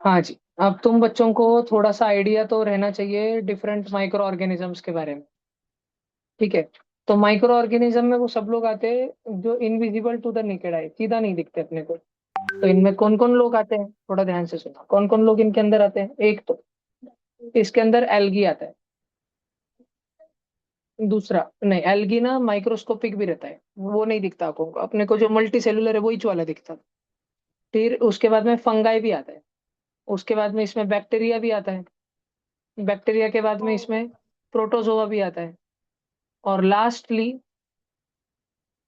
हाँ जी। अब तुम बच्चों को थोड़ा सा आइडिया तो रहना चाहिए डिफरेंट माइक्रो ऑर्गेनिजम्स के बारे में। ठीक है। तो माइक्रो ऑर्गेनिज्म में वो सब लोग आते हैं जो invisible to the naked eye, सीधा नहीं दिखते अपने को। तो इनमें कौन कौन लोग आते हैं, थोड़ा ध्यान से सुना, कौन कौन लोग इनके अंदर आते हैं। एक तो इसके अंदर एल्गी आता है। दूसरा, नहीं एल्गी ना माइक्रोस्कोपिक भी रहता है, वो नहीं दिखता आपको, अपने को जो मल्टी सेलुलर है वही वाला दिखता है। फिर उसके बाद में फंगाई भी आता है। उसके बाद में इसमें बैक्टीरिया भी आता है। बैक्टीरिया के बाद में इसमें प्रोटोजोआ भी आता है। और लास्टली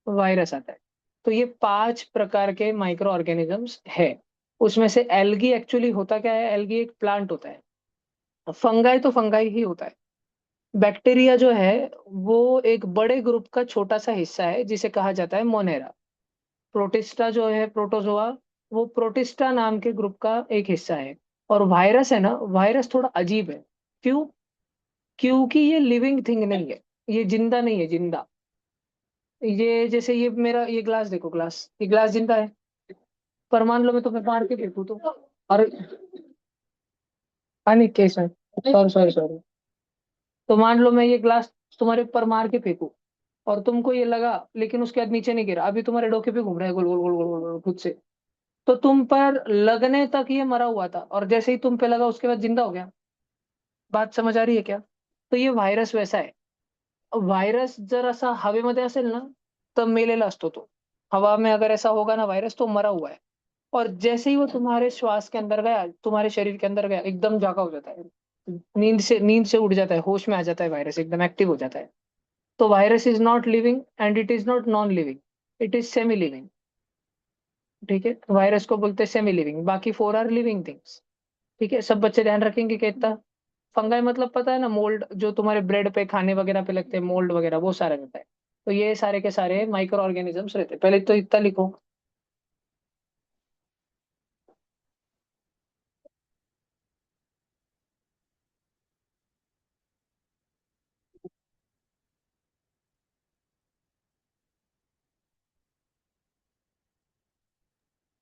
वायरस आता है। तो ये 5 प्रकार के माइक्रो ऑर्गेनिजम्स है। उसमें से एल्गी एक्चुअली होता क्या है, एल्गी एक प्लांट होता है। फंगाई तो फंगाई ही होता है। बैक्टीरिया जो है वो एक बड़े ग्रुप का छोटा सा हिस्सा है जिसे कहा जाता है मोनेरा। प्रोटिस्टा जो है, प्रोटोजोआ, वो प्रोटिस्टा नाम के ग्रुप का एक हिस्सा है। और वायरस है ना, वायरस थोड़ा अजीब है। क्यों? क्योंकि ये लिविंग थिंग नहीं है। ये जिंदा नहीं है, जिंदा। ये जैसे ये मेरा ये ग्लास देखो, ग्लास, ये ग्लास जिंदा है। पर मान लो मैं तुम्हें मार के फेंकू तो, और अनिक केस है, सॉरी सॉरी सॉरी। तो मान लो मैं ये ग्लास तुम्हारे ऊपर मार के फेंकू और तुमको ये लगा, लेकिन उसके बाद नीचे नहीं गिरा, अभी तुम्हारे डोके पे घूम रहा है गोल गोल गोल गोल गोल गोल खुद से। तो तुम पर लगने तक ये मरा हुआ था और जैसे ही तुम पे लगा उसके बाद जिंदा हो गया। बात समझ आ रही है क्या? तो ये व्हायरस वैसा है। व्हायरस जर असा हवेमध्ये असेल ना, तर मेलेला असतो तो। हवा में अगर ऐसा होगा ना वायरस, तो मरा हुआ है। और जैसे ही वो तुम्हारे श्वास के अंदर गया, तुम्हारे शरीर के अंदर गया, एकदम जागा हो जाता है। नींद से उठ जाता है, होश में आ जाता है, वायरस एकदम एक्टिव हो जाता है। तो virus is not living and it is not non living, it is semi living. ठीक है, वायरस को बोलते हैं सेमी लिविंग, बाकी 4 आर लिविंग थिंग्स। ठीक है, सब बच्चे ध्यान रखेंगे कि इतना। फंगाई मतलब पता है ना, मोल्ड जो तुम्हारे ब्रेड पे खाने वगैरह पे लगते हैं, मोल्ड वगैरह, वो सारा रहता है। तो ये सारे के सारे माइक्रो ऑर्गेनिजम्स रहते हैं। पहले तो इतना लिखो।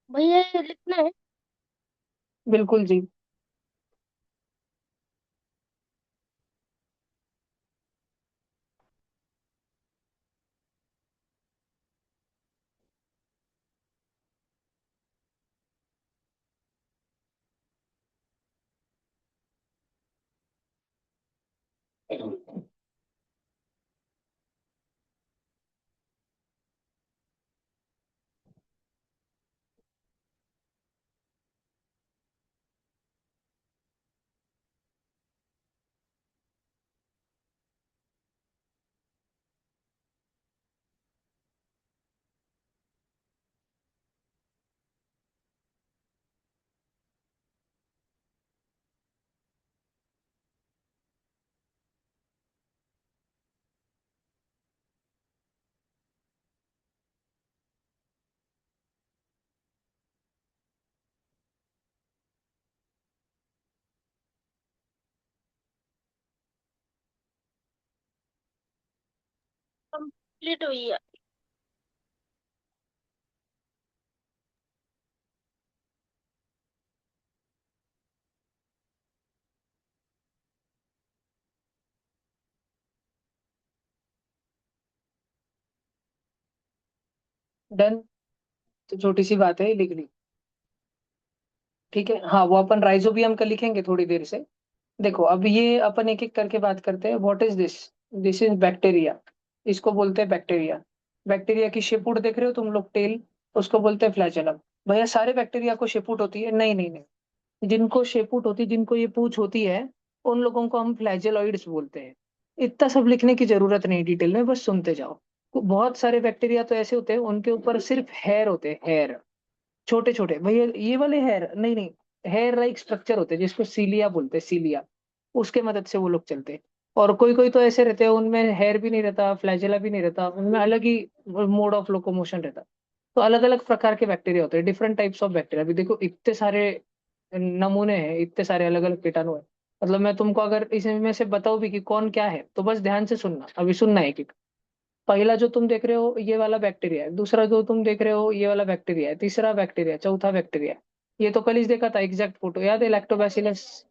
भैया ये लिखना है। बिल्कुल जी। कंप्लीट हुई है। डन। तो छोटी सी बात है, ये लिख ली। ठीक है, हाँ वो अपन राइजोबियम का लिखेंगे थोड़ी देर से। देखो अब ये अपन एक एक करके बात करते हैं। What is this? This is bacteria. इसको बोलते हैं बैक्टीरिया। बैक्टीरिया की शेपूट देख रहे हो तुम लोग, टेल, उसको बोलते हैं फ्लैजेलम। भैया सारे बैक्टीरिया को शेपूट होती है? नहीं नहीं नहीं। जिनको शेपूट होती, जिनको ये पूंछ होती है, उन लोगों को हम फ्लैजेलॉइड्स बोलते हैं। इतना सब लिखने की जरूरत नहीं डिटेल में, बस सुनते जाओ। बहुत सारे बैक्टीरिया तो ऐसे होते हैं उनके ऊपर सिर्फ हेयर होते हैं, हेयर, छोटे छोटे। भैया ये वाले हेयर नहीं नहीं, हेयर लाइक स्ट्रक्चर होते हैं जिसको सीलिया बोलते हैं, सीलिया। उसके मदद से वो लोग चलते हैं। और कोई कोई तो ऐसे रहते हैं उनमें हेयर भी नहीं रहता, फ्लैजेला भी नहीं रहता, उनमें अलग ही मोड ऑफ लोकोमोशन रहता। तो अलग अलग प्रकार के बैक्टीरिया होते हैं, डिफरेंट टाइप्स ऑफ बैक्टीरिया। अभी देखो इतने सारे नमूने हैं, इतने सारे अलग अलग कीटाणु हैं। मतलब मैं तुमको अगर इसमें से बताऊं भी कि कौन क्या है, तो बस ध्यान से सुनना, अभी सुनना है एक एक। पहला जो तुम देख रहे हो ये वाला बैक्टीरिया है, दूसरा जो तुम देख रहे हो ये वाला बैक्टीरिया है, तीसरा बैक्टीरिया, चौथा बैक्टीरिया। ये तो कल ही देखा था एग्जैक्ट फोटो, याद है? लैक्टोबैसिलस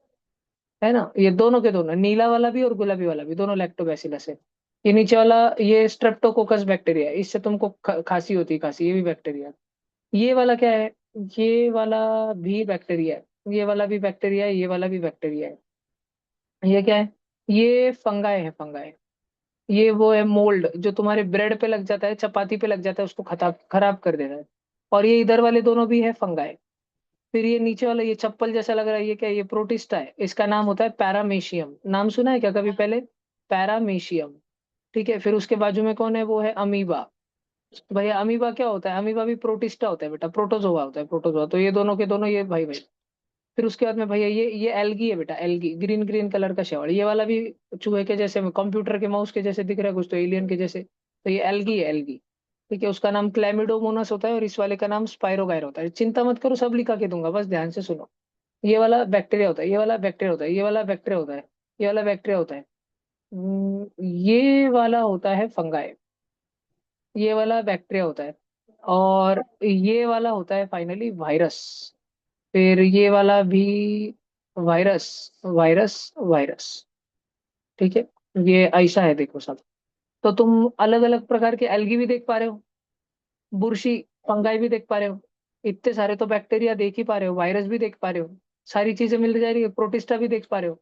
है ना, ये दोनों के दोनों, नीला वाला भी और गुलाबी वाला भी, दोनों लैक्टोबैसिलस है। ये नीचे वाला ये स्ट्रेप्टोकोकस बैक्टीरिया है, इससे तुमको खांसी होती है, खांसी, ये भी बैक्टीरिया। ये वाला क्या है? ये वाला भी बैक्टीरिया है, ये वाला भी बैक्टीरिया है, ये वाला भी बैक्टीरिया है। ये क्या है? ये फंगाई है, फंगाई। ये वो है मोल्ड जो तुम्हारे ब्रेड पे लग जाता है, चपाती पे लग जाता है, उसको खराब खराब कर देता है। और ये इधर वाले दोनों भी है फंगाई। फिर ये नीचे वाला ये चप्पल जैसा लग रहा है, ये क्या है? ये प्रोटिस्टा है, इसका नाम होता है पैरामेशियम। नाम सुना है क्या कभी पहले? पैरामेशियम। ठीक है, फिर उसके बाजू में कौन है? वो है अमीबा। भैया अमीबा क्या होता है? अमीबा भी प्रोटिस्टा होता है बेटा, प्रोटोजोआ होता है, प्रोटोजोआ। तो ये दोनों के दोनों ये भाई भाई। फिर उसके बाद में भैया ये एल्गी है बेटा, एल्गी, ग्रीन ग्रीन कलर का शेवाल। ये वाला भी चूहे के जैसे, कंप्यूटर के माउस के जैसे दिख रहा है कुछ, तो एलियन के जैसे, तो ये एल्गी है, एल्गी। ठीक है, उसका नाम क्लैमिडोमोनास होता है और इस वाले का नाम स्पाइरोगायर होता है। चिंता मत करो, सब लिखा के दूंगा, बस ध्यान से सुनो। ये वाला बैक्टीरिया होता है, ये वाला बैक्टीरिया होता है, ये वाला बैक्टीरिया होता है, ये वाला बैक्टीरिया होता है। ये वाला होता है फंगाई, ये वाला बैक्टीरिया होता है। और ये वाला होता है फाइनली वायरस। फिर ये वाला भी वायरस, वायरस, वायरस। ठीक है, ये ऐसा है, देखो सब। तो तुम अलग अलग प्रकार के एल्गी भी देख पा रहे हो, बुरशी, फंगाई भी देख पा रहे हो, इतने सारे तो बैक्टीरिया देख ही पा रहे हो, वायरस भी देख पा रहे हो, सारी चीजें मिल जा रही है, प्रोटिस्टा भी देख पा रहे हो।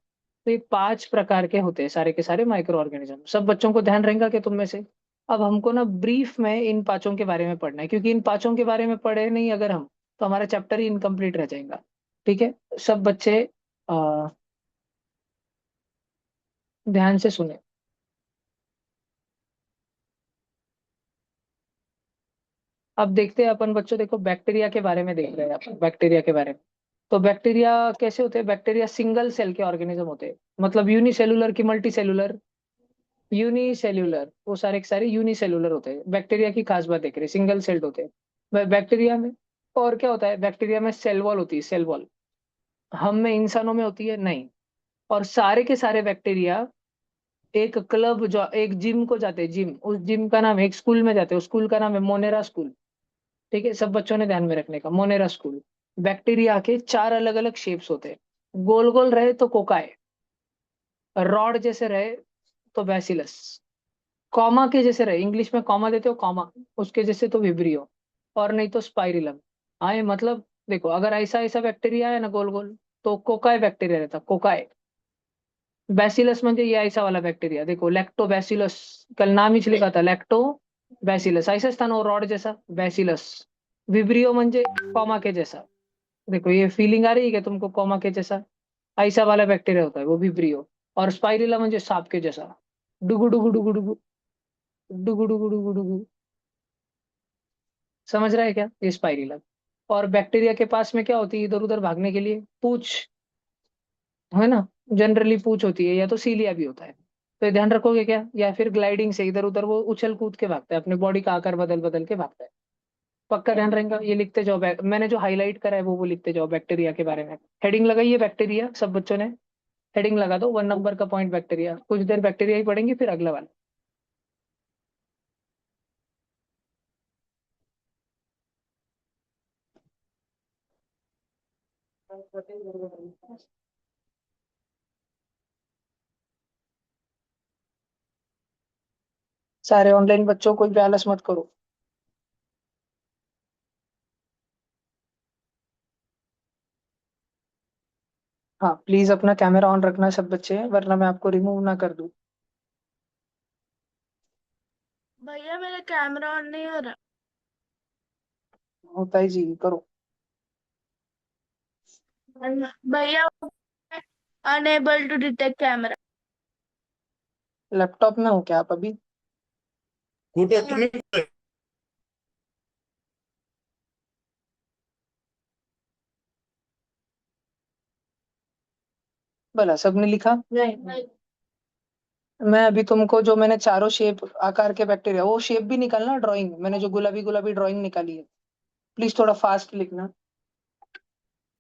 तो ये 5 प्रकार के होते हैं सारे के सारे माइक्रो ऑर्गेनिज्म। सब बच्चों को ध्यान रहेगा कि तुम में से? अब हमको ना ब्रीफ में इन पांचों के बारे में पढ़ना है, क्योंकि इन पांचों के बारे में पढ़े नहीं अगर हम, तो हमारा चैप्टर ही इनकम्प्लीट रह जाएगा। ठीक है, सब बच्चे आ, ध्यान से सुने। अब देखते हैं अपन बच्चों, देखो बैक्टीरिया के बारे में देख रहे हैं अपन, बैक्टीरिया के बारे में। तो बैक्टीरिया कैसे होते हैं? बैक्टीरिया सिंगल सेल के ऑर्गेनिज्म होते हैं, मतलब यूनिसेलुलर की मल्टी सेलुलर, यूनिसेल्युलर, वो सारे के सारे यूनिसेलुलर होते हैं। बैक्टीरिया की खास बात देख रहे हैं, सिंगल सेल्ड होते हैं बैक्टीरिया में। और क्या होता है बैक्टीरिया में? सेल वॉल होती है, सेल वॉल। हम में, इंसानों में होती है नहीं। और सारे के सारे बैक्टीरिया एक क्लब, जो एक जिम को जाते हैं, जिम, उस जिम का नाम, एक स्कूल में जाते हैं, उस स्कूल का नाम है मोनेरा स्कूल। ठीक है, सब बच्चों ने ध्यान में रखने का, मोनेरा स्कूल। बैक्टीरिया के 4 अलग अलग शेप्स होते हैं, गोल गोल रहे तो कोकाए, रॉड जैसे रहे तो बैसिलस, कॉमा के जैसे रहे, इंग्लिश में कॉमा देते हो, कॉमा, उसके जैसे तो विब्रियो, और नहीं तो स्पाइरिलम। आए मतलब, देखो अगर ऐसा ऐसा बैक्टीरिया है ना गोल गोल, तो कोकाई बैक्टीरिया रहता, कोकाई। बैसिलस म्हणजे ये ऐसा वाला बैक्टीरिया, देखो लैक्टोबैसिलस, कल नाम ही लिखा था लैक्टो बैसिलस, ऐसा था ना, रॉड जैसा, बैसिलस। विब्रियो म्हणजे कॉमा के जैसा। देखो ये फीलिंग आ रही है कि तुमको, कॉमा के जैसा ऐसा वाला बैक्टीरिया होता है वो विब्रियो। और स्पाइरिला म्हणजे सांप के जैसा, डुगु डुगु डुगु डुगु, डुगु डुगु डुगु डुगु। समझ रहा है क्या? ये स्पाइरिलम। और बैक्टीरिया के पास में क्या होती है इधर उधर भागने के लिए? पूछ, है ना, जनरली पूछ होती है, या तो सीलिया भी होता है। तो ये ध्यान रखोगे क्या? या फिर ग्लाइडिंग से इधर उधर वो उछल कूद के भागता है, अपने बॉडी का आकार बदल बदल के भागता है। पक्का ध्यान रहेगा, ये लिखते जाओ, मैंने जो हाईलाइट करा है वो लिखते जाओ बैक्टीरिया के बारे में। हेडिंग लगाइए बैक्टीरिया, सब बच्चों ने हेडिंग लगा दो, 1 नंबर का पॉइंट बैक्टीरिया। कुछ देर बैक्टीरिया ही पढ़ेंगे, फिर अगला वाला। सारे ऑनलाइन बच्चों, कोई भी आलस मत करो। हाँ प्लीज अपना कैमरा ऑन रखना सब बच्चे, वरना मैं आपको रिमूव ना कर दूं। भैया मेरा कैमरा ऑन नहीं हो रहा। होता है जी, करो। भैया unable to detect camera. Laptop में हो क्या आप अभी? कुठे तुम्ही? भला सबने लिखा? नहीं। मैं अभी तुमको जो मैंने चारों शेप आकार के बैक्टीरिया, वो शेप भी निकालना, ड्राइंग मैंने जो गुलाबी गुलाबी ड्राइंग निकाली है, प्लीज थोड़ा फास्ट लिखना।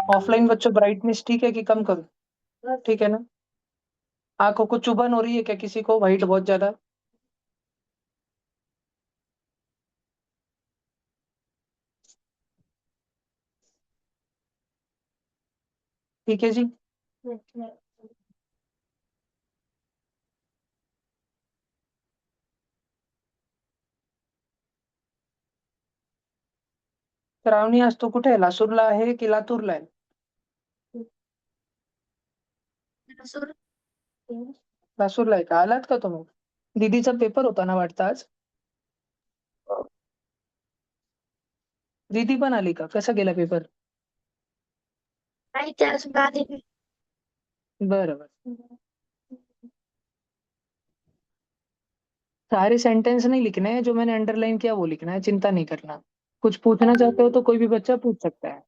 ऑफलाइन बच्चों ब्राइटनेस ठीक है कि कम करूं? ठीक है ना? आंखों को चुभन हो रही है क्या किसी को, वाइट बहुत ज्यादा? ठीक है जी। श्रावणी आज तो कुठे आहे, लासूरला आहे की लातूरला आहे? लासूरला आहे का? आलात का तुम्ही? दीदीचा पेपर होता ना वाटतं आज? दीदी पण आली का? कसा गेला पेपर? नाही त्याच बाधी बरं बरं। सारे सेंटेंस नहीं लिखने हैं, जो मैंने अंडरलाइन किया वो लिखना है, चिंता नहीं करना। कुछ पूछना चाहते हो तो कोई भी बच्चा पूछ सकता है।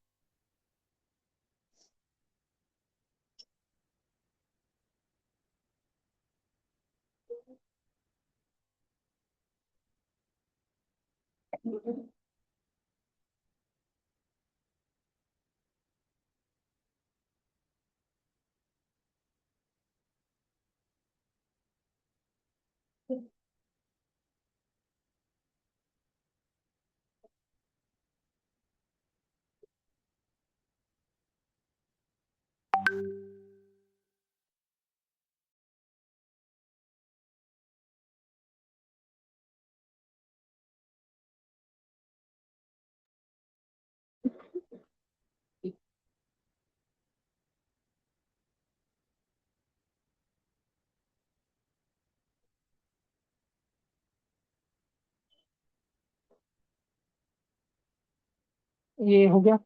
ये हो गया।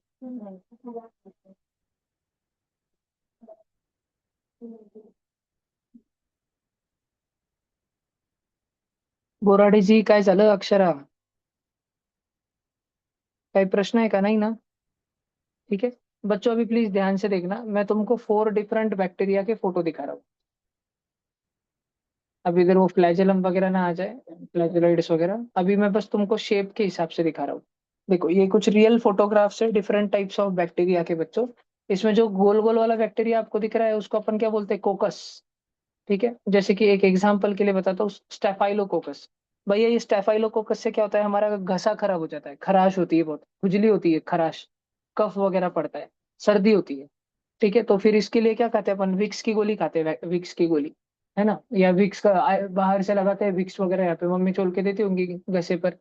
बोराडे जी काय झालं? अक्षरा, काही प्रश्न है का? नहीं ना? ठीक है। बच्चों अभी प्लीज ध्यान से देखना, मैं तुमको 4 डिफरेंट बैक्टीरिया के फोटो दिखा रहा हूँ। अब इधर वो फ्लैजेलम वगैरह ना आ जाए, फ्लैजेलोइड्स वगैरह, अभी मैं बस तुमको शेप के हिसाब से दिखा रहा हूँ। देखो ये कुछ रियल फोटोग्राफ्स है डिफरेंट टाइप्स ऑफ बैक्टीरिया के बच्चों। इसमें जो गोल गोल वाला बैक्टीरिया आपको दिख रहा है उसको अपन क्या बोलते हैं? कोकस। ठीक है, जैसे कि एक एग्जांपल के लिए बताता हूँ, स्टेफाइलोकोकस। भैया ये स्टेफाइलोकोकस से क्या होता है, हमारा घसा खराब हो जाता है, खराश होती है, बहुत खुजली होती है, खराश, कफ वगैरह पड़ता है, सर्दी होती है। ठीक है, तो फिर इसके लिए क्या खाते हैं अपन? विक्स की गोली खाते हैं, विक्स की गोली, है ना? या विक्स का बाहर से लगाते हैं विक्स वगैरह, यहाँ पे मम्मी चोल के देती होंगी घसे पर।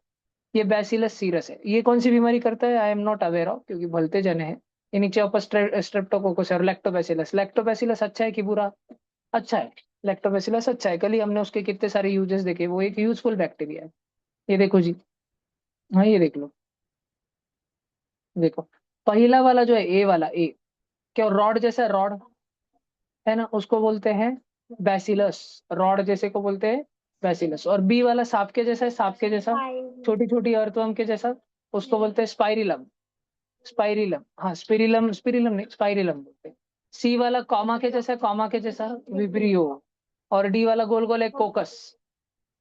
ये बैसिलस सीरस है। ये कौन सी बीमारी करता है I am not aware of, क्योंकि भलते जने हैं। ये नीचे ऊपर स्ट्रेप्टोकोकस और लैक्टोबैसिलस। लैक्टोबैसिलस अच्छा है कि बुरा? अच्छा है। लैक्टोबैसिलस अच्छा है, कल ही हमने उसके कितने सारे यूजेस देखे, वो एक यूजफुल बैक्टीरिया है। ये देखो जी। हाँ ये देख लो। देखो, पहला वाला जो है ए वाला, ए क्या रॉड जैसा रॉड है ना, उसको बोलते हैं बैसिलस। रॉड जैसे को बोलते हैं बैसिलस। और बी वाला सांप के जैसा है, सांप के जैसा, छोटी छोटी अर्थवर्म के जैसा, उसको बोलते हैं स्पाइरिलम। स्पाइरिलम, हाँ स्पिरिलम, स्पिरिलम नहीं स्पाइरिलम बोलते हैं। सी वाला कॉमा के जैसा, कॉमा के जैसा विब्रियो। और डी वाला गोल गोल है, कोकस।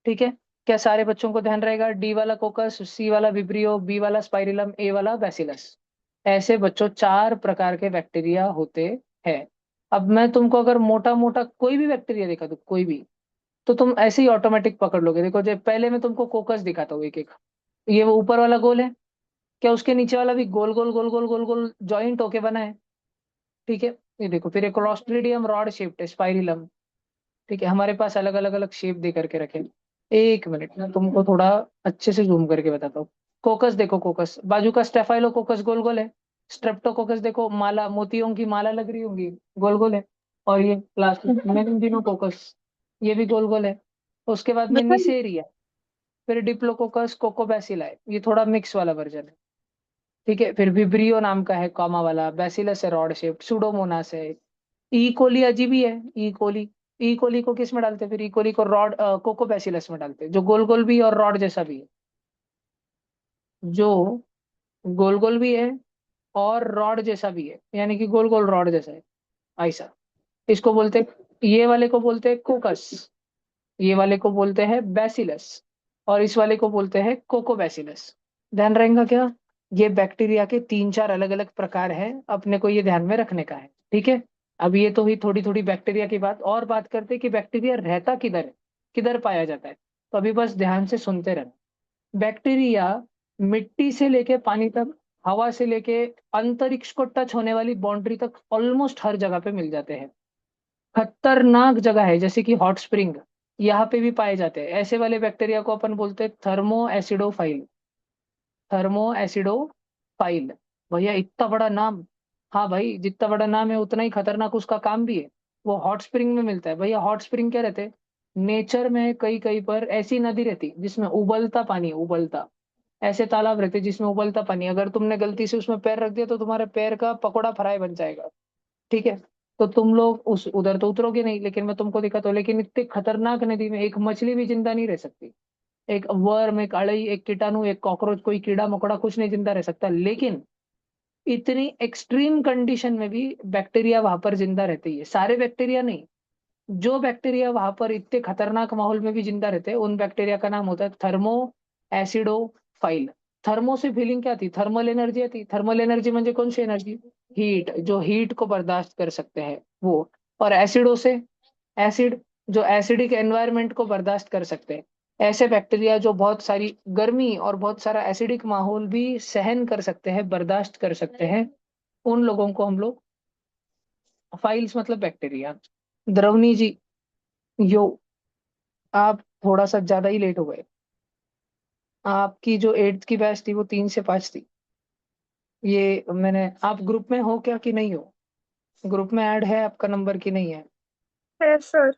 ठीक है, क्या सारे बच्चों को ध्यान रहेगा? डी वाला कोकस, सी वाला विब्रियो, बी वाला स्पाइरिलम, ए वाला बैसिलस। ऐसे बच्चों 4 प्रकार के बैक्टीरिया होते हैं। अब मैं तुमको अगर मोटा मोटा कोई भी बैक्टीरिया दिखा दूं, कोई भी, तो तुम ऐसे ही ऑटोमेटिक पकड़ लोगे। देखो, जब पहले मैं तुमको कोकस दिखाता हूँ एक एक। ये वो ऊपर वाला गोल है, क्या उसके नीचे वाला भी गोल गोल गोल गोल गोल गोल जॉइंट होके बना है? ठीक है। ये देखो, फिर एक क्लॉस्ट्रिडियम रॉड शेप्ड है, स्पाइरिलम। ठीक है, हमारे पास अलग अलग अलग शेप दे करके रखे हैं। एक मिनट ना, तुमको थोड़ा अच्छे से जूम करके बताता हूँ। कोकस देखो, कोकस बाजू का स्टेफाइलोकोकस गोल गोल है। स्ट्रेप्टोकोकस देखो, माला, मोतियों की माला लग रही होगी, गोल गोल है। और ये लास्ट मेनिंजिनोकोकस, ये भी गोल गोल है। उसके बाद में निसेरिया, फिर डिप्लोकोकस, कोकोबैसिला है, ये थोड़ा मिक्स वाला वर्जन है। ठीक है, फिर विब्रियो नाम का है कॉमा वाला, बैसिलस है रॉड शेप, सुडोमोनास है। ई कोली अजीब ही है, ई कोली। ई कोली को किस में डालते हैं फिर? ई कोली को रॉड कोकोबैसिलस में डालते हैं, जो गोल गोल भी है और रॉड जैसा भी है। जो गोल गोल भी है और रॉड जैसा भी है, यानी कि गोल गोल रॉड जैसा है, ऐसा। इसको बोलते हैं, ये वाले को बोलते हैं कोकस, ये वाले को बोलते हैं बैसिलस, और इस वाले को बोलते हैं कोकोबैसिलस। ध्यान रहेगा क्या? ये बैक्टीरिया के 3 4 अलग अलग प्रकार हैं, अपने को ये ध्यान में रखने का है। ठीक है। अब ये तो हुई थोड़ी थोड़ी बैक्टीरिया की बात, और बात करते हैं कि बैक्टीरिया रहता किधर है, किधर पाया जाता है। तो अभी बस ध्यान से सुनते रहना। बैक्टीरिया मिट्टी से लेके पानी तक हवा से लेके अंतरिक्ष को टच होने वाली बाउंड्री तक ऑलमोस्ट हर जगह पे मिल जाते हैं। खतरनाक जगह है जैसे कि हॉट स्प्रिंग, यहाँ पे भी पाए जाते हैं। ऐसे वाले बैक्टीरिया को अपन बोलते हैं थर्मो एसिडोफाइल। Thermo acidophile. भैया इतना बड़ा नाम। हाँ भाई, जितना बड़ा नाम है उतना ही खतरनाक उसका काम भी है। वो हॉट स्प्रिंग में मिलता है। भैया हॉट स्प्रिंग क्या रहते हैं? नेचर में कई कई पर ऐसी नदी रहती जिसमें उबलता पानी, उबलता, ऐसे तालाब रहते जिसमें उबलता पानी, अगर तुमने गलती से उसमें पैर रख दिया तो तुम्हारे पैर का पकोड़ा फ्राई बन जाएगा। ठीक है। तो तुम लोग उस उधर तो उतरोगे नहीं, लेकिन मैं तुमको दिखाता हूँ। लेकिन इतने खतरनाक नदी में एक मछली भी जिंदा नहीं रह सकती। एक वर्म, एक अड़ई, एक कीटाणु, एक कॉकरोच, कोई कीड़ा मकोड़ा कुछ नहीं जिंदा रह सकता। लेकिन इतनी एक्सट्रीम कंडीशन में भी बैक्टीरिया वहां पर जिंदा रहती है। सारे बैक्टीरिया नहीं, जो बैक्टीरिया वहां पर इतने खतरनाक माहौल में भी जिंदा रहते हैं उन बैक्टीरिया का नाम होता है थर्मो एसिडोफाइल। थर्मो से फीलिंग क्या थी? थर्मल एनर्जी आती। थर्मल एनर्जी म्हणजे कौन सी एनर्जी? हीट, जो हीट को बर्दाश्त कर सकते हैं वो। और एसिडो से, एसिड, जो एसिडिक एनवायरनमेंट को बर्दाश्त कर सकते हैं। ऐसे बैक्टीरिया जो बहुत सारी गर्मी और बहुत सारा एसिडिक माहौल भी सहन कर सकते हैं, बर्दाश्त कर सकते हैं, उन लोगों को हम लोग फाइल्स मतलब बैक्टीरिया। द्रवनी जी, यो, आप थोड़ा सा ज्यादा ही लेट हो गए। आपकी जो एट्थ की बैच थी वो 3 से 5 थी। ये मैंने, आप ग्रुप में हो क्या कि नहीं हो? ग्रुप में ऐड है आपका नंबर कि नहीं है? है सर।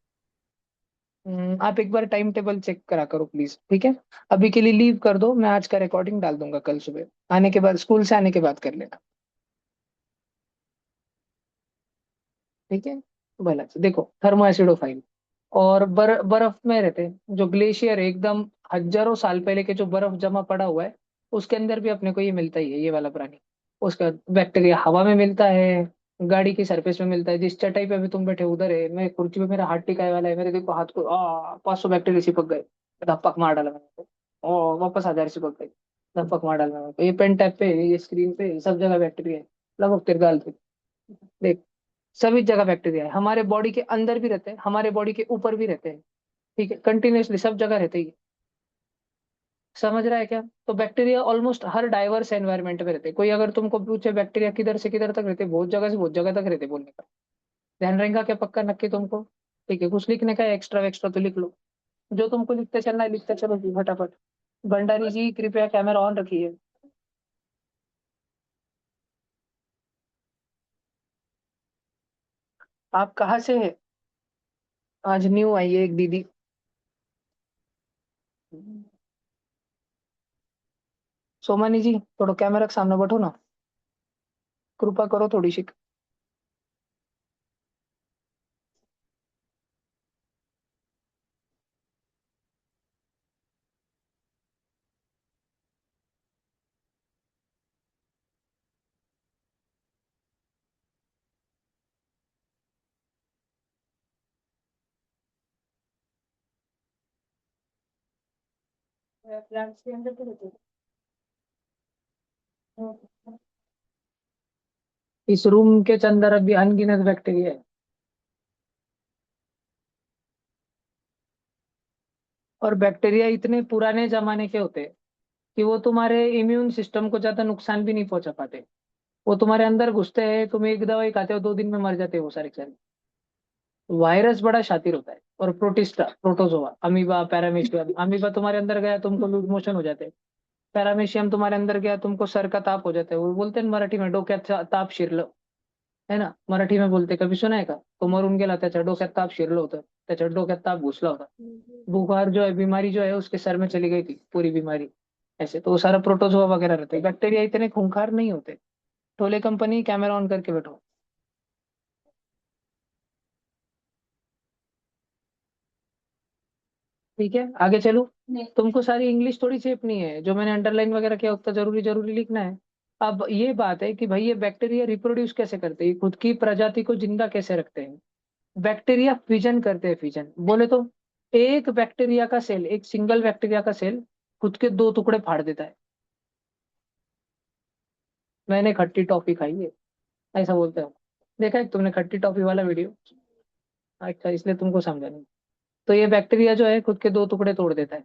आप एक बार टाइम टेबल चेक करा करो प्लीज, ठीक है? अभी के लिए लीव कर दो, मैं आज का रिकॉर्डिंग डाल दूंगा कल सुबह आने के बाद, स्कूल से आने के बाद कर लेना। ठीक है। भला देखो, थर्मो एसिडोफाइल और बर्फ में रहते हैं। जो ग्लेशियर है, एकदम हजारों साल पहले के जो बर्फ जमा पड़ा हुआ है, उसके अंदर भी अपने को ये मिलता ही है, ये वाला प्राणी। उसका बैक्टीरिया हवा में मिलता है, गाड़ी की सरफेस में मिलता है। जिस चटाई पे अभी तुम बैठे उधर है, मैं कुर्सी पे, मेरा हाथ टिकाए वाला है, मेरे देखो हाथ को 500 बैक्टीरिया चिपक गए। धप्पक मार डाला मैंने, ओ वापस 1000 चिपक गए। धप्पक मार डाला मैंने, ये पेन टैप पे, ये स्क्रीन पे, सब जगह बैक्टीरिया है। लगभग तेरे गाल पे देख, सभी जगह बैक्टीरिया है। हमारे बॉडी के अंदर भी रहते हैं, हमारे बॉडी के ऊपर भी रहते हैं। ठीक है, कंटिन्यूअसली सब जगह रहते ही है। समझ रहा है क्या? तो बैक्टीरिया ऑलमोस्ट हर डाइवर्स एनवायरनमेंट में रहते हैं। कोई अगर तुमको पूछे बैक्टीरिया किधर से किधर तक रहते हैं, बहुत जगह से बहुत जगह तक रहते हैं, बोलने का ध्यान रहेगा क्या? पक्का नक्की तुमको? ठीक है, कुछ लिखने का है एक्स्ट्रा एक्स्ट्रा तो लिख लो। जो तुमको लिखते चलना है लिखते चलो जी फटाफट। भंडारी जी कृपया कैमरा ऑन रखिए। आप कहाँ से है? आज न्यू आई है एक दीदी। सोमानी जी थोड़ा कैमरा के सामने बैठो ना, कृपा करो थोड़ी सी। प्लांट्स के अंदर तो रहते हैं। इस रूम के अंदर अभी अनगिनत बैक्टीरिया है। और बैक्टीरिया इतने पुराने जमाने के होते हैं कि वो तुम्हारे इम्यून सिस्टम को ज्यादा नुकसान भी नहीं पहुंचा पाते। वो तुम्हारे अंदर घुसते हैं, तुम एक दवाई खाते हो 2 दिन में मर जाते हो वो सारे के सारे। वायरस बड़ा शातिर होता है। और protista, protozoa, amoeba, paramecium. Amoeba तुम्हारे अंदर गया तुमको लूज मोशन हो जाते हैं। पैरामीशियम तुम्हारे अंदर गया तुमको सर का ताप हो जाता है। वो बोलते हैं ना मराठी में, डोक्यात ताप शिरलं, है ना? मराठी में बोलते, कभी सुना है का? तो मरून गेला त्याच्या डोक्यात ताप शिरलं होतं, त्याच्या डोक्यात ताप घुसला होता। बुखार जो है, बीमारी जो है उसके सर में चली गई थी पूरी बीमारी। ऐसे तो वो सारा प्रोटोजोआ वगैरह रहते हैं। बैक्टीरिया इतने खूंखार नहीं होते। टोले कंपनी कैमरा ऑन करके बैठो। ठीक है, आगे चलो। तुमको सारी इंग्लिश थोड़ी चेपनी है, जो मैंने अंडरलाइन वगैरह किया उतना जरूरी जरूरी लिखना है। अब ये बात है कि भाई ये बैक्टीरिया रिप्रोड्यूस कैसे करते हैं, खुद की प्रजाति को जिंदा कैसे रखते हैं? बैक्टीरिया फिजन करते हैं। फिजन बोले तो एक बैक्टीरिया का सेल, एक सिंगल बैक्टीरिया का सेल खुद के 2 टुकड़े फाड़ देता है। मैंने खट्टी टॉफी खाई है, ऐसा बोलते हो। देखा है तुमने खट्टी टॉफी वाला वीडियो? अच्छा, इसलिए तुमको समझा नहीं। तो ये बैक्टीरिया जो है खुद के 2 टुकड़े तोड़ देता है।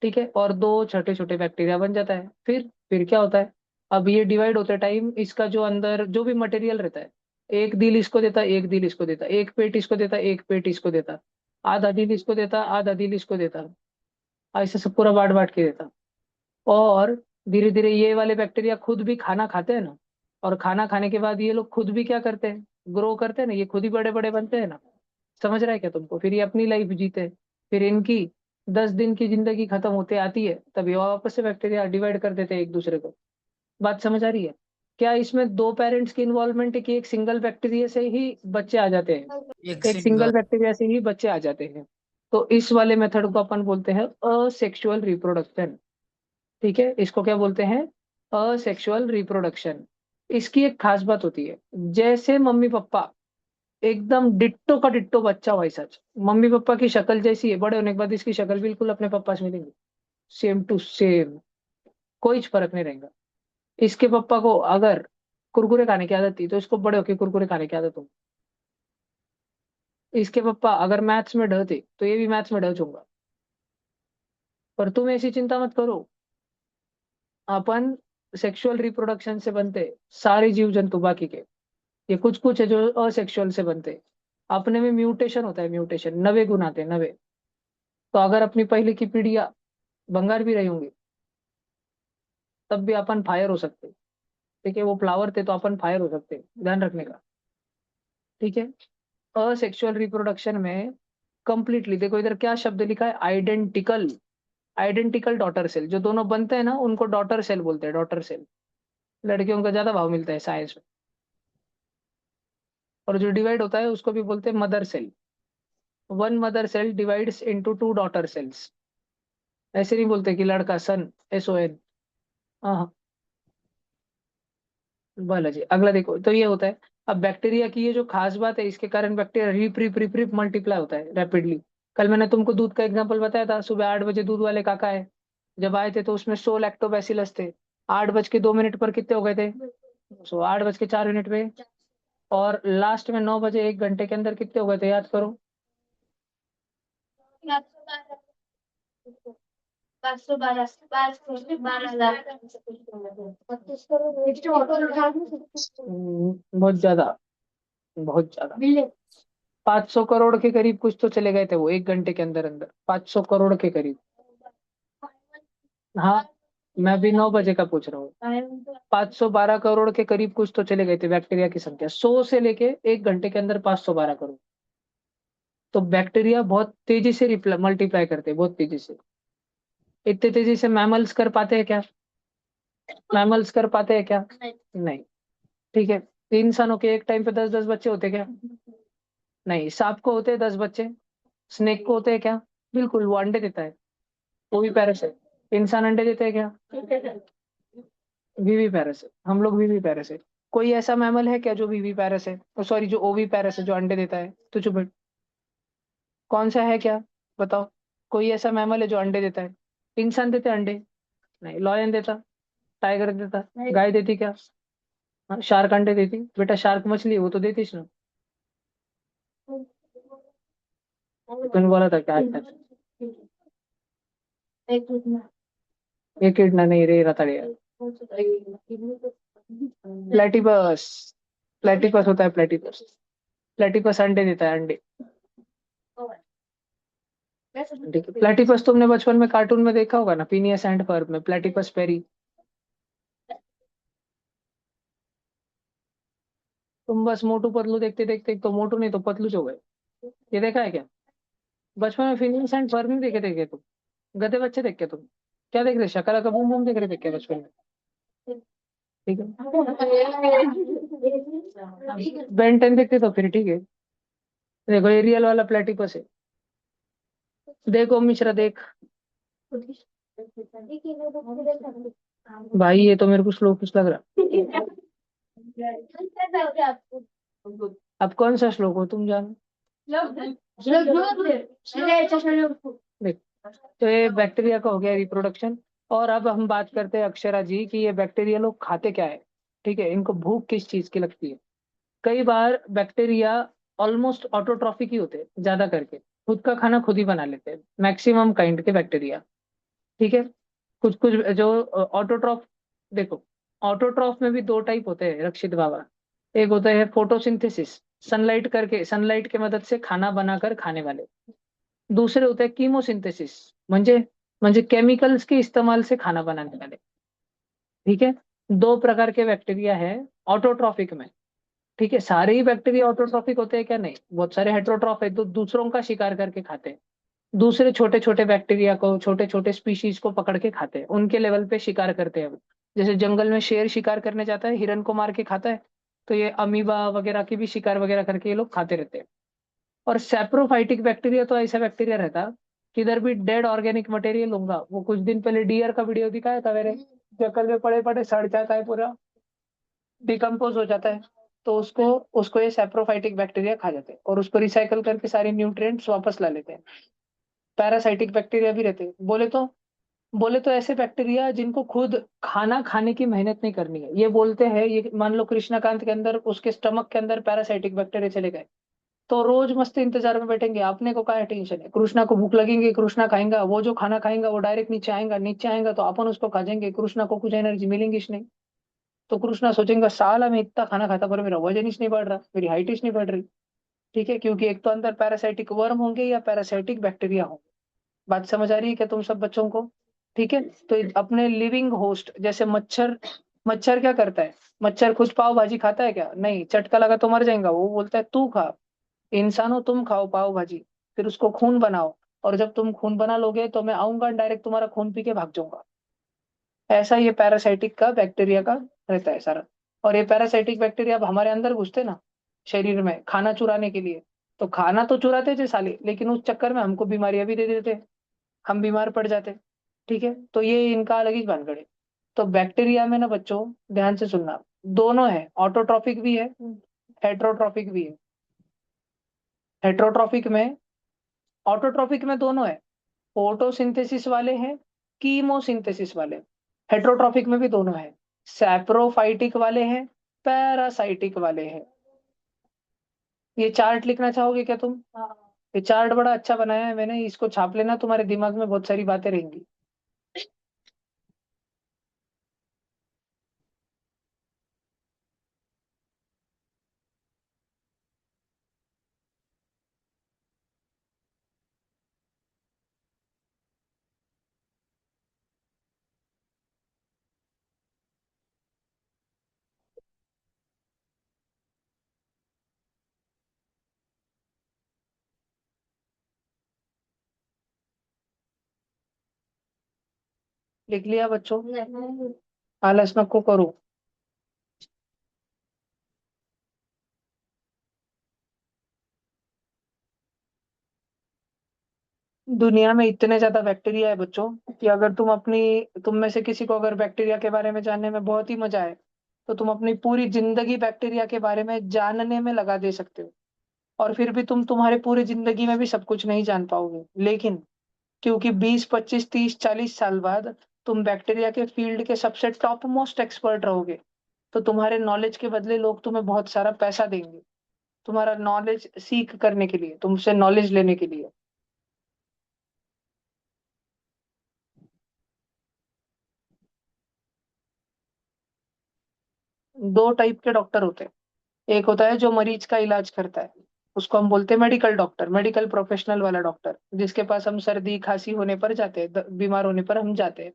ठीक है, और 2 छोटे छोटे बैक्टीरिया बन जाता है। फिर क्या होता है? अब ये डिवाइड होते टाइम इसका जो अंदर जो भी मटेरियल रहता है, एक दिल इसको देता, एक दिल इसको देता, एक पेट इसको देता, एक पेट इसको देता, आधा दिल इसको देता, आधा दिल इसको देता, ऐसे सब पूरा बांट बांट के देता। और धीरे धीरे ये वाले बैक्टीरिया खुद भी खाना खाते हैं ना, और खाना खाने के बाद ये लोग खुद भी क्या करते हैं, ग्रो करते हैं ना, ये खुद ही बड़े बड़े बनते हैं ना। समझ रहा है क्या तुमको? फिर ये अपनी लाइफ जीते हैं। फिर इनकी 10 दिन की जिंदगी खत्म होते आती है, तब ये वापस से बैक्टीरिया डिवाइड कर देते हैं एक दूसरे को। बात समझ आ रही है? क्या इसमें दो पेरेंट्स की इन्वॉल्वमेंट है कि एक सिंगल बैक्टीरिया से ही बच्चे आ जाते हैं? एक एक सिंगल सिंगल। बैक्टीरिया से ही बच्चे आ जाते हैं। तो इस वाले मेथड को अपन बोलते हैं असेक्सुअल रिप्रोडक्शन। ठीक है, इसको क्या बोलते हैं? Asexual reproduction. इसकी एक खास बात होती है, जैसे मम्मी पापा एकदम डिट्टो का डिट्टो बच्चा, वही सच मम्मी पापा की शक्ल जैसी है, बड़े होने के बाद इसकी शक्ल बिल्कुल अपने पापा से मिलेंगी, सेम टू सेम, कोई फर्क नहीं रहेगा। इसके पापा को अगर कुरकुरे खाने की आदत थी, तो इसको बड़े होके कुरकुरे खाने की आदत होगी। इसके पापा अगर मैथ्स में ढ थे, तो ये भी मैथ्स में ढ जाऊंगा। पर तुम ऐसी चिंता मत करो, अपन सेक्सुअल रिप्रोडक्शन से बनते सारे जीव जंतु बाकी के, ये कुछ कुछ है जो असेक्सुअल से बनते। अपने में म्यूटेशन होता है, म्यूटेशन 90 गुण आते हैं, 90। तो अगर अपनी पहले की पीढ़ियां बंगार भी रही होंगी, तब भी अपन फायर हो सकते। ठीक है, वो फ्लावर थे तो अपन फायर हो सकते, ध्यान रखने का। ठीक है, असेक्सुअल रिप्रोडक्शन में कंप्लीटली देखो इधर क्या शब्द लिखा है, आइडेंटिकल। आइडेंटिकल डॉटर सेल जो दोनों बनते हैं ना, उनको डॉटर सेल बोलते हैं, डॉटर सेल। लड़कियों का ज्यादा भाव मिलता है साइंस में। और जो डिवाइड होता है उसको भी बोलते हैं mother cell. One mother cell divides into two daughter cells. ऐसे नहीं बोलते कि लड़का सन, SON। हाँ, भला जी, अगला देखो तो ये होता है। अब बैक्टीरिया की ये जो खास बात है, इसके कारण बैक्टीरिया रिप रिप रिप रिप मल्टीप्लाई होता है रैपिडली। कल मैंने तुमको दूध का एग्जांपल बताया था, सुबह 8 बजे दूध वाले काका है, जब आए थे तो उसमें 100 लैक्टोबैसिलस थे। 8 बज के 2 मिनट पर कितने हो गए थे? 8 बज के 4 मिनट पे। और लास्ट में 9 बजे 1 घंटे के अंदर कितने हो गए थे, याद करो। 512 512 बहुत ज्यादा, बहुत ज्यादा। 500 करोड़ के करीब कुछ तो चले गए थे वो 1 घंटे के अंदर अंदर, 500 करोड़ के करीब। हाँ, मैं भी 9 बजे का पूछ रहा हूँ। 512 करोड़ के करीब कुछ तो चले गए थे बैक्टीरिया की संख्या, 100 से लेके 1 घंटे के अंदर 512 करोड़। तो बैक्टीरिया बहुत तेजी से मल्टीप्लाई करते हैं, बहुत तेजी से। इतने तेजी से मैमल्स कर पाते हैं क्या? मैमल्स कर पाते हैं क्या? नहीं। ठीक है, इंसानों के एक टाइम पे 10-10 बच्चे होते क्या? नहीं। सांप को होते हैं 10 बच्चे? स्नेक को होते हैं क्या? बिल्कुल, वो अंडे देता है, वो भी पैरस है। इंसान अंडे देते हैं क्या? वीवी पैरस है, हम लोग वीवी पैरस है। कोई ऐसा मैमल है क्या जो वीवी पैरस है, सॉरी जो ओवी पैरस है, जो अंडे देता है? तो चुप बैठ। कौन सा है क्या? बताओ। कोई ऐसा मैमल है जो अंडे देता है? इंसान देते हैं अंडे? नहीं। लॉयन देता? टाइगर देता? गाय देती क्या? हाँ, शार्क अंडे देती बेटा, शार्क मछली है, वो तो देती ना। तूने बोला था क्या? एक किडना नहीं रे रताड़िया। प्लेटिपस। प्लेटिपस होता है, प्लेटिपस। प्लेटिपस अंडे देता है, अंडे। ठीक है, प्लेटिपस तुमने बचपन में कार्टून में देखा होगा ना, पीनियस एंड फर्ब में प्लेटिपस पेरी। तुम बस मोटू पतलू देखते देखते तो मोटू नहीं तो पतलू हो गए। ये देखा है क्या? बचपन में फिनियस एंड फर्ब नहीं देखे थे क्या तुम? गधे बच्चे देख के तुम क्या देख रहे, शकला का बूम बूम देख रहे थे क्या बचपन में? ठीक है, बेंटेन देखते तो फिर ठीक है। देखो ये रियल वाला प्लेटिपस है। देखो मिश्रा देख। भाई ये तो मेरे को स्लो कुछ लग रहा। अब कौन सा श्लोक हो तुम जानो। देख, तो ये बैक्टीरिया का हो गया रिप्रोडक्शन। और अब हम बात करते हैं अक्षरा जी की, ये बैक्टीरिया लोग खाते क्या है। ठीक है, इनको भूख किस चीज की लगती है? कई बार बैक्टीरिया ऑलमोस्ट ऑटोट्रॉफिक ही होते हैं, ज्यादा करके खुद का खाना खुद ही बना लेते हैं, मैक्सिमम काइंड के बैक्टीरिया। ठीक है, कुछ कुछ जो ऑटोट्रॉफ, देखो ऑटोट्रॉफ में भी दो टाइप होते हैं रक्षित बाबा। एक होता है फोटोसिंथेसिस, सनलाइट के मदद से खाना बनाकर खाने वाले। दूसरे होते हैं कीमोसिंथेसिस, म्हणजे म्हणजे केमिकल्स के इस्तेमाल से खाना बनाने वाले। ठीक है, दो प्रकार के बैक्टीरिया है ऑटोट्रॉफिक में। ठीक है, सारे ही बैक्टीरिया ऑटोट्रॉफिक होते हैं क्या? नहीं, बहुत सारे हेट्रोट्रॉफ है, तो दूसरों का शिकार करके खाते हैं। दूसरे छोटे छोटे बैक्टीरिया को, छोटे छोटे स्पीशीज को पकड़ के खाते हैं, उनके लेवल पे शिकार करते हैं वो। जैसे जंगल में शेर शिकार करने जाता है, हिरन को मार के खाता है, तो ये अमीबा वगैरह की भी शिकार वगैरह करके ये लोग खाते रहते हैं। और सेप्रोफाइटिक बैक्टीरिया तो ऐसा बैक्टीरिया रहता, किधर भी डेड ऑर्गेनिक मटेरियल होगा, वो कुछ दिन पहले डियर का वीडियो दिखाया था मेरे, जंगल में पड़े पड़े सड़ जाता है, पूरा डिकम्पोज हो जाता है, तो उसको उसको ये सेप्रोफाइटिक बैक्टीरिया खा जाते हैं और उसको रिसाइकल करके सारे न्यूट्रिएंट्स वापस ला लेते हैं। पैरासाइटिक बैक्टीरिया भी रहते हैं, बोले तो ऐसे बैक्टीरिया जिनको खुद खाना खाने की मेहनत नहीं करनी है, ये बोलते हैं, ये मान लो कृष्णकांत के अंदर, उसके स्टमक के अंदर पैरासाइटिक बैक्टीरिया चले गए, तो रोज मस्त इंतजार में बैठेंगे, अपने को क्या टेंशन है, कृष्णा को भूख लगेगी, कृष्णा खाएंगा, वो जो खाना खाएंगा वो डायरेक्ट नीचे आएगा तो अपन उसको खा जाएंगे, कृष्णा को कुछ एनर्जी मिलेंगी ही नहीं। तो कृष्णा सोचेंगे साला मैं इतना खाना खाता पर मेरा वजन ही नहीं बढ़ रहा, मेरी हाइट ही नहीं बढ़ रही। ठीक है, क्योंकि एक तो अंदर पैरासाइटिक वर्म होंगे या पैरासाइटिक बैक्टीरिया होंगे। बात समझ आ रही है क्या तुम सब बच्चों को? ठीक है, तो अपने लिविंग होस्ट जैसे मच्छर, मच्छर क्या करता है? मच्छर खुद पाव भाजी खाता है क्या? नहीं, चटका लगा तो मर जाएगा, वो बोलता है तू खा, इंसानों तुम खाओ पाव भाजी, फिर उसको खून बनाओ, और जब तुम खून बना लोगे तो मैं आऊंगा डायरेक्ट तुम्हारा खून पी के भाग जाऊंगा। ऐसा ये पैरासाइटिक का बैक्टीरिया का रहता है सारा। और ये पैरासाइटिक बैक्टीरिया अब हमारे अंदर घुसते ना शरीर में खाना चुराने के लिए, तो खाना तो चुराते थे साले, लेकिन उस चक्कर में हमको बीमारियां भी दे देते, हम बीमार पड़ जाते। ठीक है, तो ये इनका अलग ही भानगड़ है। तो बैक्टीरिया में ना बच्चों, ध्यान से सुनना, दोनों है, ऑटोट्रॉफिक भी है, हेट्रोट्रॉफिक भी है। हेट्रोट्रॉफिक में, ऑटोट्रॉफिक में दोनों है, फोटोसिंथेसिस वाले हैं, कीमोसिंथेसिस वाले। हेट्रोट्रॉफिक में भी दोनों है, सैप्रोफाइटिक वाले हैं, पैरासाइटिक वाले हैं। ये चार्ट लिखना चाहोगे क्या तुम? ये चार्ट बड़ा अच्छा बनाया है मैंने, इसको छाप लेना, तुम्हारे दिमाग में बहुत सारी बातें रहेंगी। लिख लिया बच्चों? आलस नको करो। दुनिया में इतने ज्यादा बैक्टीरिया है बच्चों, कि अगर तुम में से किसी को अगर बैक्टीरिया के बारे में जानने में बहुत ही मजा है, तो तुम अपनी पूरी जिंदगी बैक्टीरिया के बारे में जानने में लगा दे सकते हो। और फिर भी तुम तुम्हारे पूरी जिंदगी में भी सब कुछ नहीं जान पाओगे, लेकिन क्योंकि 20, 25, 30, 40 साल बाद तुम बैक्टीरिया के फील्ड के सबसे टॉप मोस्ट एक्सपर्ट रहोगे, तो तुम्हारे नॉलेज के बदले लोग तुम्हें बहुत सारा पैसा देंगे, तुम्हारा नॉलेज सीख करने के लिए, तुमसे नॉलेज लेने के लिए। दो टाइप के डॉक्टर होते हैं, एक होता है जो मरीज का इलाज करता है, उसको हम बोलते हैं मेडिकल डॉक्टर, मेडिकल प्रोफेशनल वाला डॉक्टर, जिसके पास हम सर्दी खांसी होने पर जाते हैं, बीमार होने पर हम जाते हैं।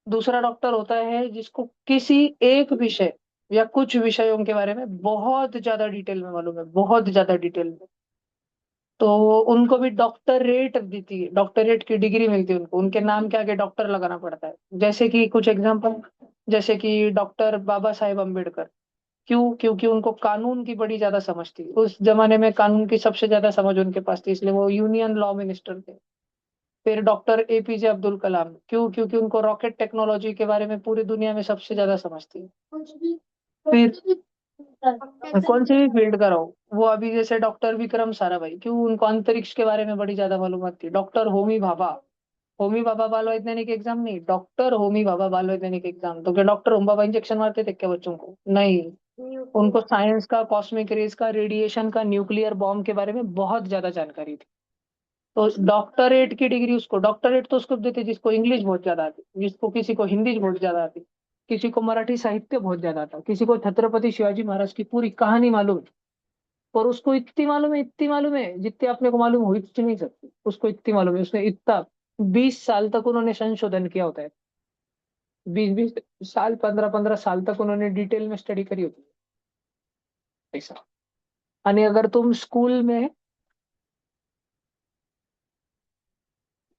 दूसरा डॉक्टर होता है जिसको किसी एक विषय या कुछ विषयों के बारे में बहुत ज्यादा डिटेल में मालूम है, बहुत ज्यादा डिटेल में, तो उनको भी डॉक्टरेट देती है, डॉक्टरेट की डिग्री मिलती है उनको, उनके नाम के आगे डॉक्टर लगाना पड़ता है। जैसे कि कुछ एग्जांपल, जैसे कि डॉक्टर बाबा साहेब अम्बेडकर। क्यों? क्योंकि उनको कानून की बड़ी ज्यादा समझ थी, उस जमाने में कानून की सबसे ज्यादा समझ उनके पास थी, इसलिए वो यूनियन लॉ मिनिस्टर थे। फिर डॉक्टर एपीजे अब्दुल कलाम, क्यों? क्योंकि उनको रॉकेट टेक्नोलॉजी के बारे में पूरी दुनिया में सबसे ज्यादा समझ थी। फिर कौन से भी फील्ड का रहो, वो अभी जैसे डॉक्टर विक्रम साराभाई, क्यों? उनको अंतरिक्ष के बारे में बड़ी ज्यादा मालूमात थी। डॉक्टर होमी भाभा, होमी भाभा बाल वैज्ञानिक एग्जाम नहीं, डॉक्टर होमी भाभा बाल वैज्ञानिक एग्जाम। तो क्या डॉक्टर होम भाभा इंजेक्शन मारते थे क्या बच्चों को? नहीं, उनको साइंस का, कॉस्मिक रेज का, रेडिएशन का, न्यूक्लियर बॉम्ब के बारे में बहुत ज्यादा जानकारी थी। तो डॉक्टरेट की डिग्री, उसको डॉक्टरेट तो उसको देते जिसको इंग्लिश बहुत ज्यादा आती, जिसको किसी को हिंदी बहुत ज्यादा आती। किसी को मराठी साहित्य बहुत ज्यादा आता, किसी को छत्रपति शिवाजी महाराज की पूरी कहानी मालूम है, और उसको इतनी मालूम है, इतनी मालूम है जितनी अपने को मालूम हो ही नहीं सकती, उसको इतनी मालूम है, उसने इतना 20 साल तक उन्होंने संशोधन किया होता है, 20-20 साल, 15-15 साल तक उन्होंने डिटेल में स्टडी करी होती है ऐसा। आणि अगर तुम स्कूल में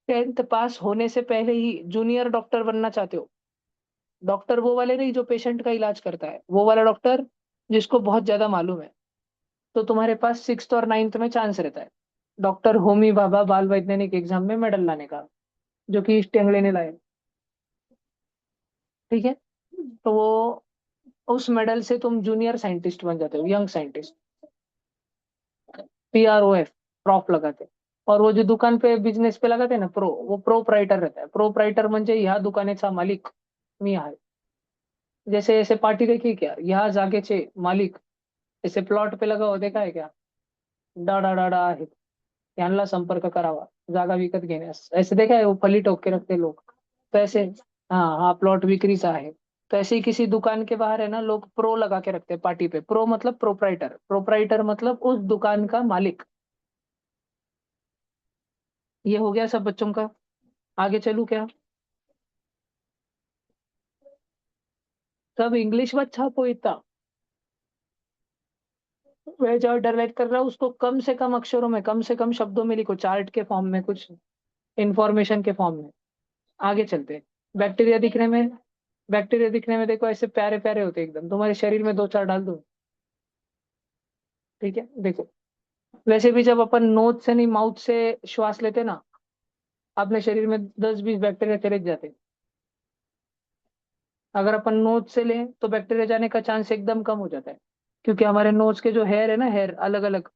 10th पास होने से पहले ही जूनियर डॉक्टर बनना चाहते हो, डॉक्टर वो वाले नहीं जो पेशेंट का इलाज करता है, वो वाला डॉक्टर जिसको बहुत ज्यादा मालूम है, तो तुम्हारे पास 6th और 9th में चांस रहता है डॉक्टर होमी भाभा बाल वैज्ञानिक एग्जाम में मेडल लाने का, जो कि ईस्ट एंगले ने लाए। ठीक है, तो वो उस मेडल से तुम जूनियर साइंटिस्ट बन जाते हो, यंग साइंटिस्ट, PROF, प्रॉफ लगाते हैं। और वो जो दुकान पे बिझनेस पे लगाते हैं ना, वो प्रोप्रायटर रहता है, प्रोप्रायटर म्हणजे ह्या दुकानेचा मालिक मी आहे। जैसे ऐसे पार्टी देखी क्या, ह्या जागेचे मालिक, ऐसे प्लॉट पे लगा हुआ देखा है क्या, डाडा डाडा आहेत, यांना संपर्क करावा जागा विकत घेण्यास, ऐसे देखा है, वो फली ठोक के रखते लोग, तो ऐसे, हाँ हाँ प्लॉट विक्रीचा आहे, तो ऐसे ही किसी दुकान के बाहर है ना, लोग प्रो लगा के रखते हैं पार्टी पे, प्रो मतलब प्रोप्राइटर, प्रोप्राइटर मतलब उस दुकान का मालिक। ये हो गया सब बच्चों का, आगे चलूं क्या? सब इंग्लिश मत छापो इतना, मैं जो डायरेक्ट कर रहा हूँ उसको कम से कम अक्षरों में, कम से कम शब्दों में लिखो, चार्ट के फॉर्म में, कुछ इंफॉर्मेशन के फॉर्म में। आगे चलते हैं। बैक्टीरिया दिखने में, बैक्टीरिया दिखने में देखो ऐसे प्यारे प्यारे होते हैं एकदम, तुम्हारे शरीर में दो चार डाल दो। ठीक है, देखो, वैसे भी जब अपन नोज से नहीं माउथ से श्वास लेते ना, अपने शरीर में 10-20 बैक्टीरिया चले जाते हैं। अगर अपन नोज से लें तो बैक्टीरिया जाने का चांस एकदम कम हो जाता है, क्योंकि हमारे नोज के जो हेयर है ना, हेयर अलग अलग,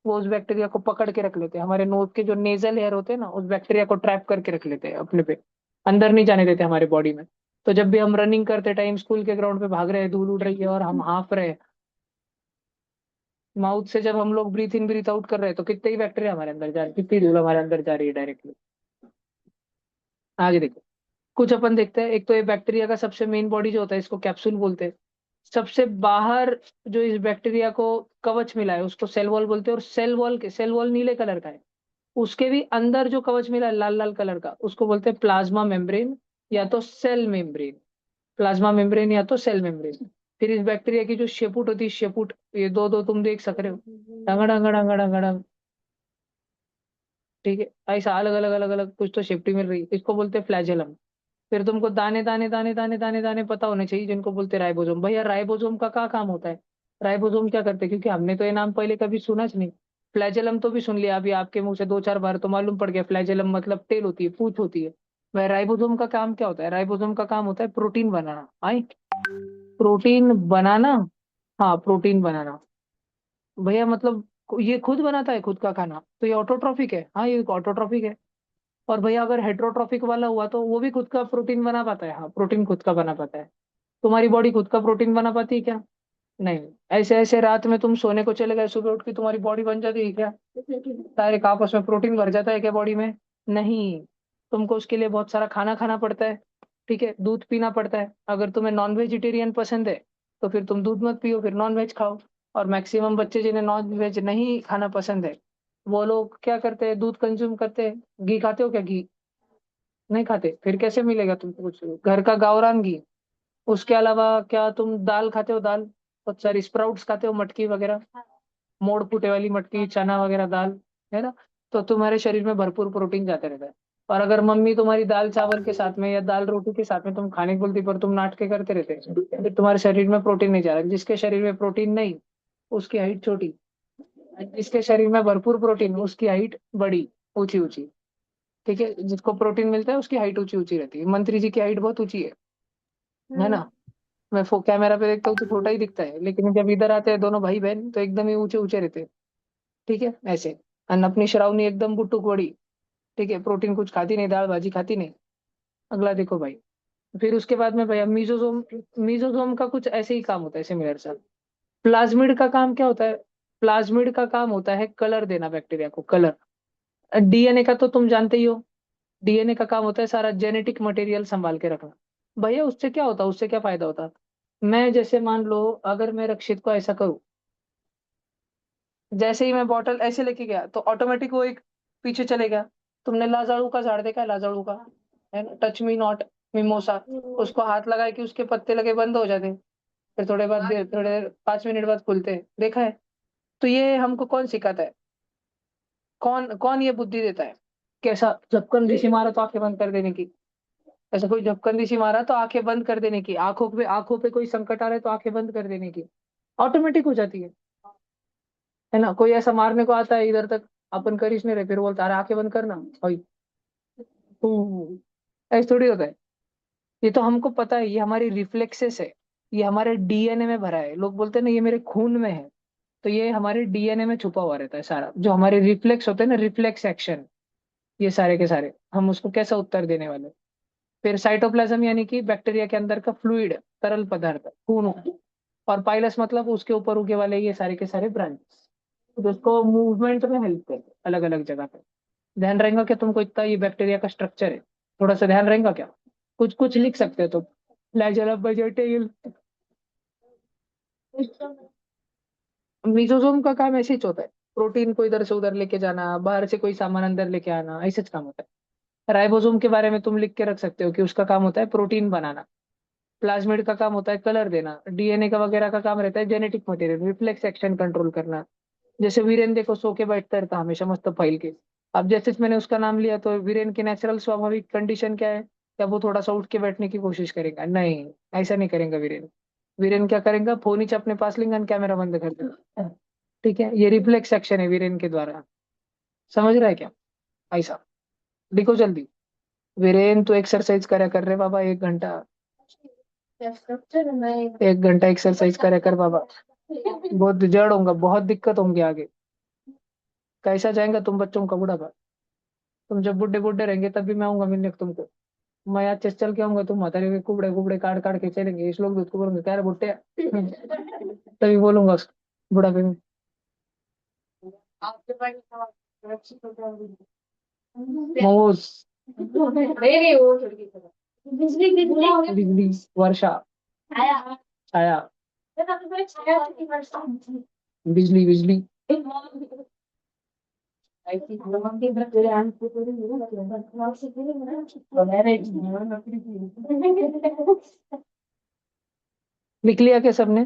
वो उस बैक्टीरिया को पकड़ के रख लेते हैं, हमारे नोज के जो नेजल हेयर होते हैं ना, उस बैक्टीरिया को ट्रैप करके रख लेते हैं अपने पे, अंदर नहीं जाने देते हमारे बॉडी में। तो जब भी हम रनिंग करते टाइम स्कूल के ग्राउंड पे भाग रहे हैं, धूल उड़ रही है और हम हाँफ रहे हैं, माउथ से जब हम लोग ब्रीथ इन ब्रीथ आउट कर रहे हैं, तो कितने ही बैक्टीरिया हमारे अंदर जा रही है, कितनी धूल हमारे अंदर जा रही है डायरेक्टली। आगे देखो, कुछ अपन देखते हैं, एक तो ये बैक्टीरिया का सबसे मेन बॉडी जो होता है, इसको कैप्सूल बोलते हैं। सबसे बाहर जो इस बैक्टीरिया को कवच मिला है उसको सेल वॉल बोलते हैं, और सेल वॉल नीले कलर का है, उसके भी अंदर जो कवच मिला है लाल लाल कलर का, उसको बोलते हैं प्लाज्मा मेम्ब्रेन या तो सेल मेम्ब्रेन, प्लाज्मा मेम्ब्रेन या तो सेल मेम्ब्रेन। फिर इस बैक्टीरिया की जो शेपुट होती है, शेपुट, ये दो दो तुम देख सक रहे हो, डंगा डंगा डंगा डंगा डंग, ठीक है, ऐसा अलग अलग अलग अलग कुछ तो शेप्टी मिल रही है, इसको बोलते हैं फ्लैजेलम। फिर तुमको दाने दाने दाने दाने दाने दाने पता होने चाहिए, जिनको बोलते हैं राइबोसोम। भैया राइबोसोम का क्या काम होता है, राइबोसोम क्या करते हैं, क्योंकि हमने तो ये नाम पहले कभी सुना च नहीं। फ्लैजेलम तो भी सुन लिया अभी आपके मुंह से 2-4 बार, तो मालूम पड़ गया फ्लैजेलम मतलब टेल होती है, पूंछ होती है। वह राइबोसोम का काम क्या होता है, राइबोसोम का काम होता है प्रोटीन बनाना, आई, प्रोटीन बनाना, हाँ प्रोटीन बनाना। भैया मतलब ये खुद बनाता है खुद का खाना, तो ये ऑटोट्रॉफिक है, हाँ ये ऑटोट्रॉफिक है। और भैया अगर हेट्रोट्रॉफिक वाला हुआ तो वो भी खुद का प्रोटीन बना पाता है, हाँ प्रोटीन खुद का बना पाता है। तुम्हारी बॉडी खुद का प्रोटीन बना पाती है क्या? नहीं। ऐसे ऐसे रात में तुम सोने को चले गए, सुबह उठ के तुम्हारी बॉडी बन जाती है क्या? डायरेक्ट आपस में प्रोटीन भर जाता है क्या बॉडी में? नहीं, तुमको उसके लिए बहुत सारा खाना खाना पड़ता है। ठीक है, दूध पीना पड़ता है, अगर तुम्हें नॉन वेजिटेरियन पसंद है तो फिर तुम दूध मत पियो, फिर नॉन वेज खाओ। और मैक्सिमम बच्चे जिन्हें नॉन वेज नहीं खाना पसंद है, वो लोग क्या करते हैं, दूध कंज्यूम करते हैं। घी खाते हो क्या? घी नहीं खाते, फिर कैसे मिलेगा तुमको कुछ घर का गावरान घी? उसके अलावा क्या तुम दाल खाते हो? दाल, बहुत सारी स्प्राउट्स खाते हो, मटकी वगैरह, मोड़ फूटे वाली मटकी, चना वगैरह दाल, है ना? तो तुम्हारे शरीर में भरपूर प्रोटीन जाता रहता है। और अगर मम्मी तुम्हारी दाल चावल के साथ में या दाल रोटी के साथ में तुम खाने की बोलती, पर तुम नाटके करते रहते, फिर तुम्हारे शरीर में प्रोटीन नहीं जा रहा। जिसके शरीर में प्रोटीन नहीं, उसकी हाइट छोटी, जिसके शरीर में भरपूर प्रोटीन, उसकी हाइट बड़ी, ऊंची ऊंची। ठीक है, जिसको प्रोटीन मिलता है उसकी हाइट ऊंची ऊंची रहती है। मंत्री जी की हाइट बहुत ऊंची है ना? मैं कैमरा पे देखता हूँ तो छोटा ही दिखता है, लेकिन जब इधर आते हैं दोनों भाई बहन तो एकदम ही ऊंचे ऊंचे रहते हैं। ठीक है, ऐसे। और अपनी श्रावणी एकदम बुट्टुक बड़ी, ठीक है, प्रोटीन कुछ खाती नहीं, दाल भाजी खाती नहीं। अगला देखो भाई, फिर उसके बाद में भैया मीजोजोम, मीजोजोम का कुछ ऐसे ही काम होता है, सिमिलर सा। प्लाज्मिड का काम क्या होता है? प्लाज्मिड का काम होता है कलर देना, बैक्टीरिया को कलर। DNA का तो तुम जानते ही हो, DNA का काम होता है सारा जेनेटिक मटेरियल संभाल के रखना। भैया उससे क्या होता, उससे क्या फायदा होता? मैं जैसे मान लो, अगर मैं रक्षित को ऐसा करूँ, जैसे ही मैं बॉटल ऐसे लेके गया तो ऑटोमेटिक वो एक पीछे चले गया। तुमने लाजाड़ू का झाड़ देखा है? लाजाड़ू का, है ना, टच मी नॉट मिमोसा। उसको हाथ लगाए कि उसके पत्ते लगे बंद हो जाते, फिर थोड़े बाद थोड़े 5 मिनट बाद खुलते, देखा है? तो ये हमको कौन सिखाता है? कौन कौन ये बुद्धि देता है? कैसा झपकन ऋषि मारा तो आंखें बंद कर देने की? ऐसा कोई झपकन ऋषि मारा तो आंखें बंद कर देने की? आंखों पे कोई संकट आ रहा है तो आंखें बंद कर देने की? ऑटोमेटिक हो जाती है ना? कोई ऐसा मारने को आता है इधर तक, अपन कर ही नहीं रहे, फिर बोलता अरे आंखें बंद करना भाई, ऐसा थोड़ी होता है। ये तो हमको पता है, ये हमारी रिफ्लेक्सेस है, ये हमारे डीएनए में भरा है। लोग बोलते हैं ना ये मेरे खून में है, तो ये हमारे डीएनए में छुपा हुआ रहता है सारा, जो हमारे रिफ्लेक्स होते हैं ना, रिफ्लेक्स एक्शन, ये सारे के सारे हम उसको कैसा उत्तर देने वाले। फिर साइटोप्लाज्म यानी कि बैक्टीरिया के अंदर का फ्लूइड, तरल पदार्थ, खून। और पाइलस मतलब उसके ऊपर उगे वाले ये सारे के सारे ब्रांचेस, तो उसको मूवमेंट में हेल्प करते हैं अलग अलग जगह पे। ध्यान रहेगा क्या तुमको इतना, ये बैक्टीरिया का स्ट्रक्चर है? थोड़ा सा ध्यान रहेगा क्या? कुछ कुछ लिख सकते हो तुम? फ्लैजेला बजटिल। मिजोजोम का काम ऐसे ही होता है, प्रोटीन को इधर से उधर लेके जाना, बाहर से कोई सामान अंदर लेके आना, ऐसे काम होता है। राइबोसोम के बारे में तुम लिख के रख सकते हो कि उसका काम होता है प्रोटीन बनाना। प्लाज्मिड का काम होता है कलर देना। डीएनए का वगैरह का काम रहता है genetic material, reflex action control करना। जैसे वीरेन देखो सो के बैठता रहता हमेशा मस्त फाइल के। अब जैसे मैंने उसका नाम लिया तो वीरेन की नेचुरल स्वाभाविक कंडीशन क्या है? क्या वो थोड़ा सा उठ के बैठने की कोशिश करेगा? नहीं, ऐसा नहीं करेगा वीरेन। वीरेन क्या करेगा? फोन ही अपने पास लेंगे, कैमरा बंद कर देगा। ठीक है, ये रिफ्लेक्स एक्शन है वीरेन के द्वारा। समझ रहा है क्या? ऐसा लिखो जल्दी। वीरेन तो एक्सरसाइज करा कर रहे बाबा 1 घंटा। 1 घंटा एक्सरसाइज करा कर बाबा। बहुत जड़ होगा, बहुत दिक्कत होंगी आगे। कैसा जाएगा तुम बच्चों का बुढ़ापा? तुम जब बुढ़े बुढ़े रहेंगे तब भी मैं आऊंगा मिलने को तुमको। मैं आज चल के आऊंगा, तुम हमारे के कुबड़े कुबड़े काट काट के चलेंगे, इस लोग दूध को बोलेंगे क्या रे बुट्टे। तभी बोलूंगा उसको बुढ़ापे में। मोमोज। बिजली बिजली बिजली। वर्षा। आया। छाया। छाया बिजली बिजली। लिख लिया क्या सबने?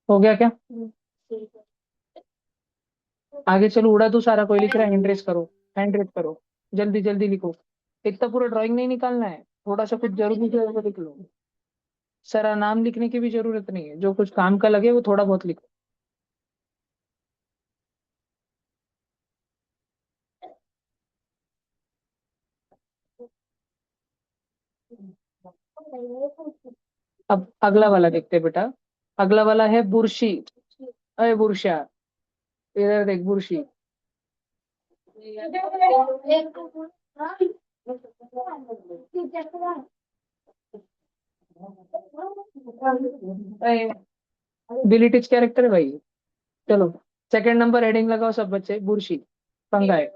हो गया क्या? आगे चलो, उड़ा दो सारा, कोई लिख रहा है हैंड रेस करो। हैंड रेस करो, जल्दी जल्दी लिखो। इतना पूरा ड्राइंग नहीं निकालना है, थोड़ा सा कुछ जरूरी है वो लिख लो। सारा नाम लिखने की भी जरूरत नहीं है, जो कुछ काम का लगे वो थोड़ा बहुत लिखो। अब अगला वाला देखते हैं बेटा। अगला वाला है बुरशी। अरे बुरशा, इधर देख बुरशी। डिलीटेड कैरेक्टर है भाई। चलो, सेकंड नंबर हेडिंग लगाओ सब बच्चे, बुरशी। फंगाई।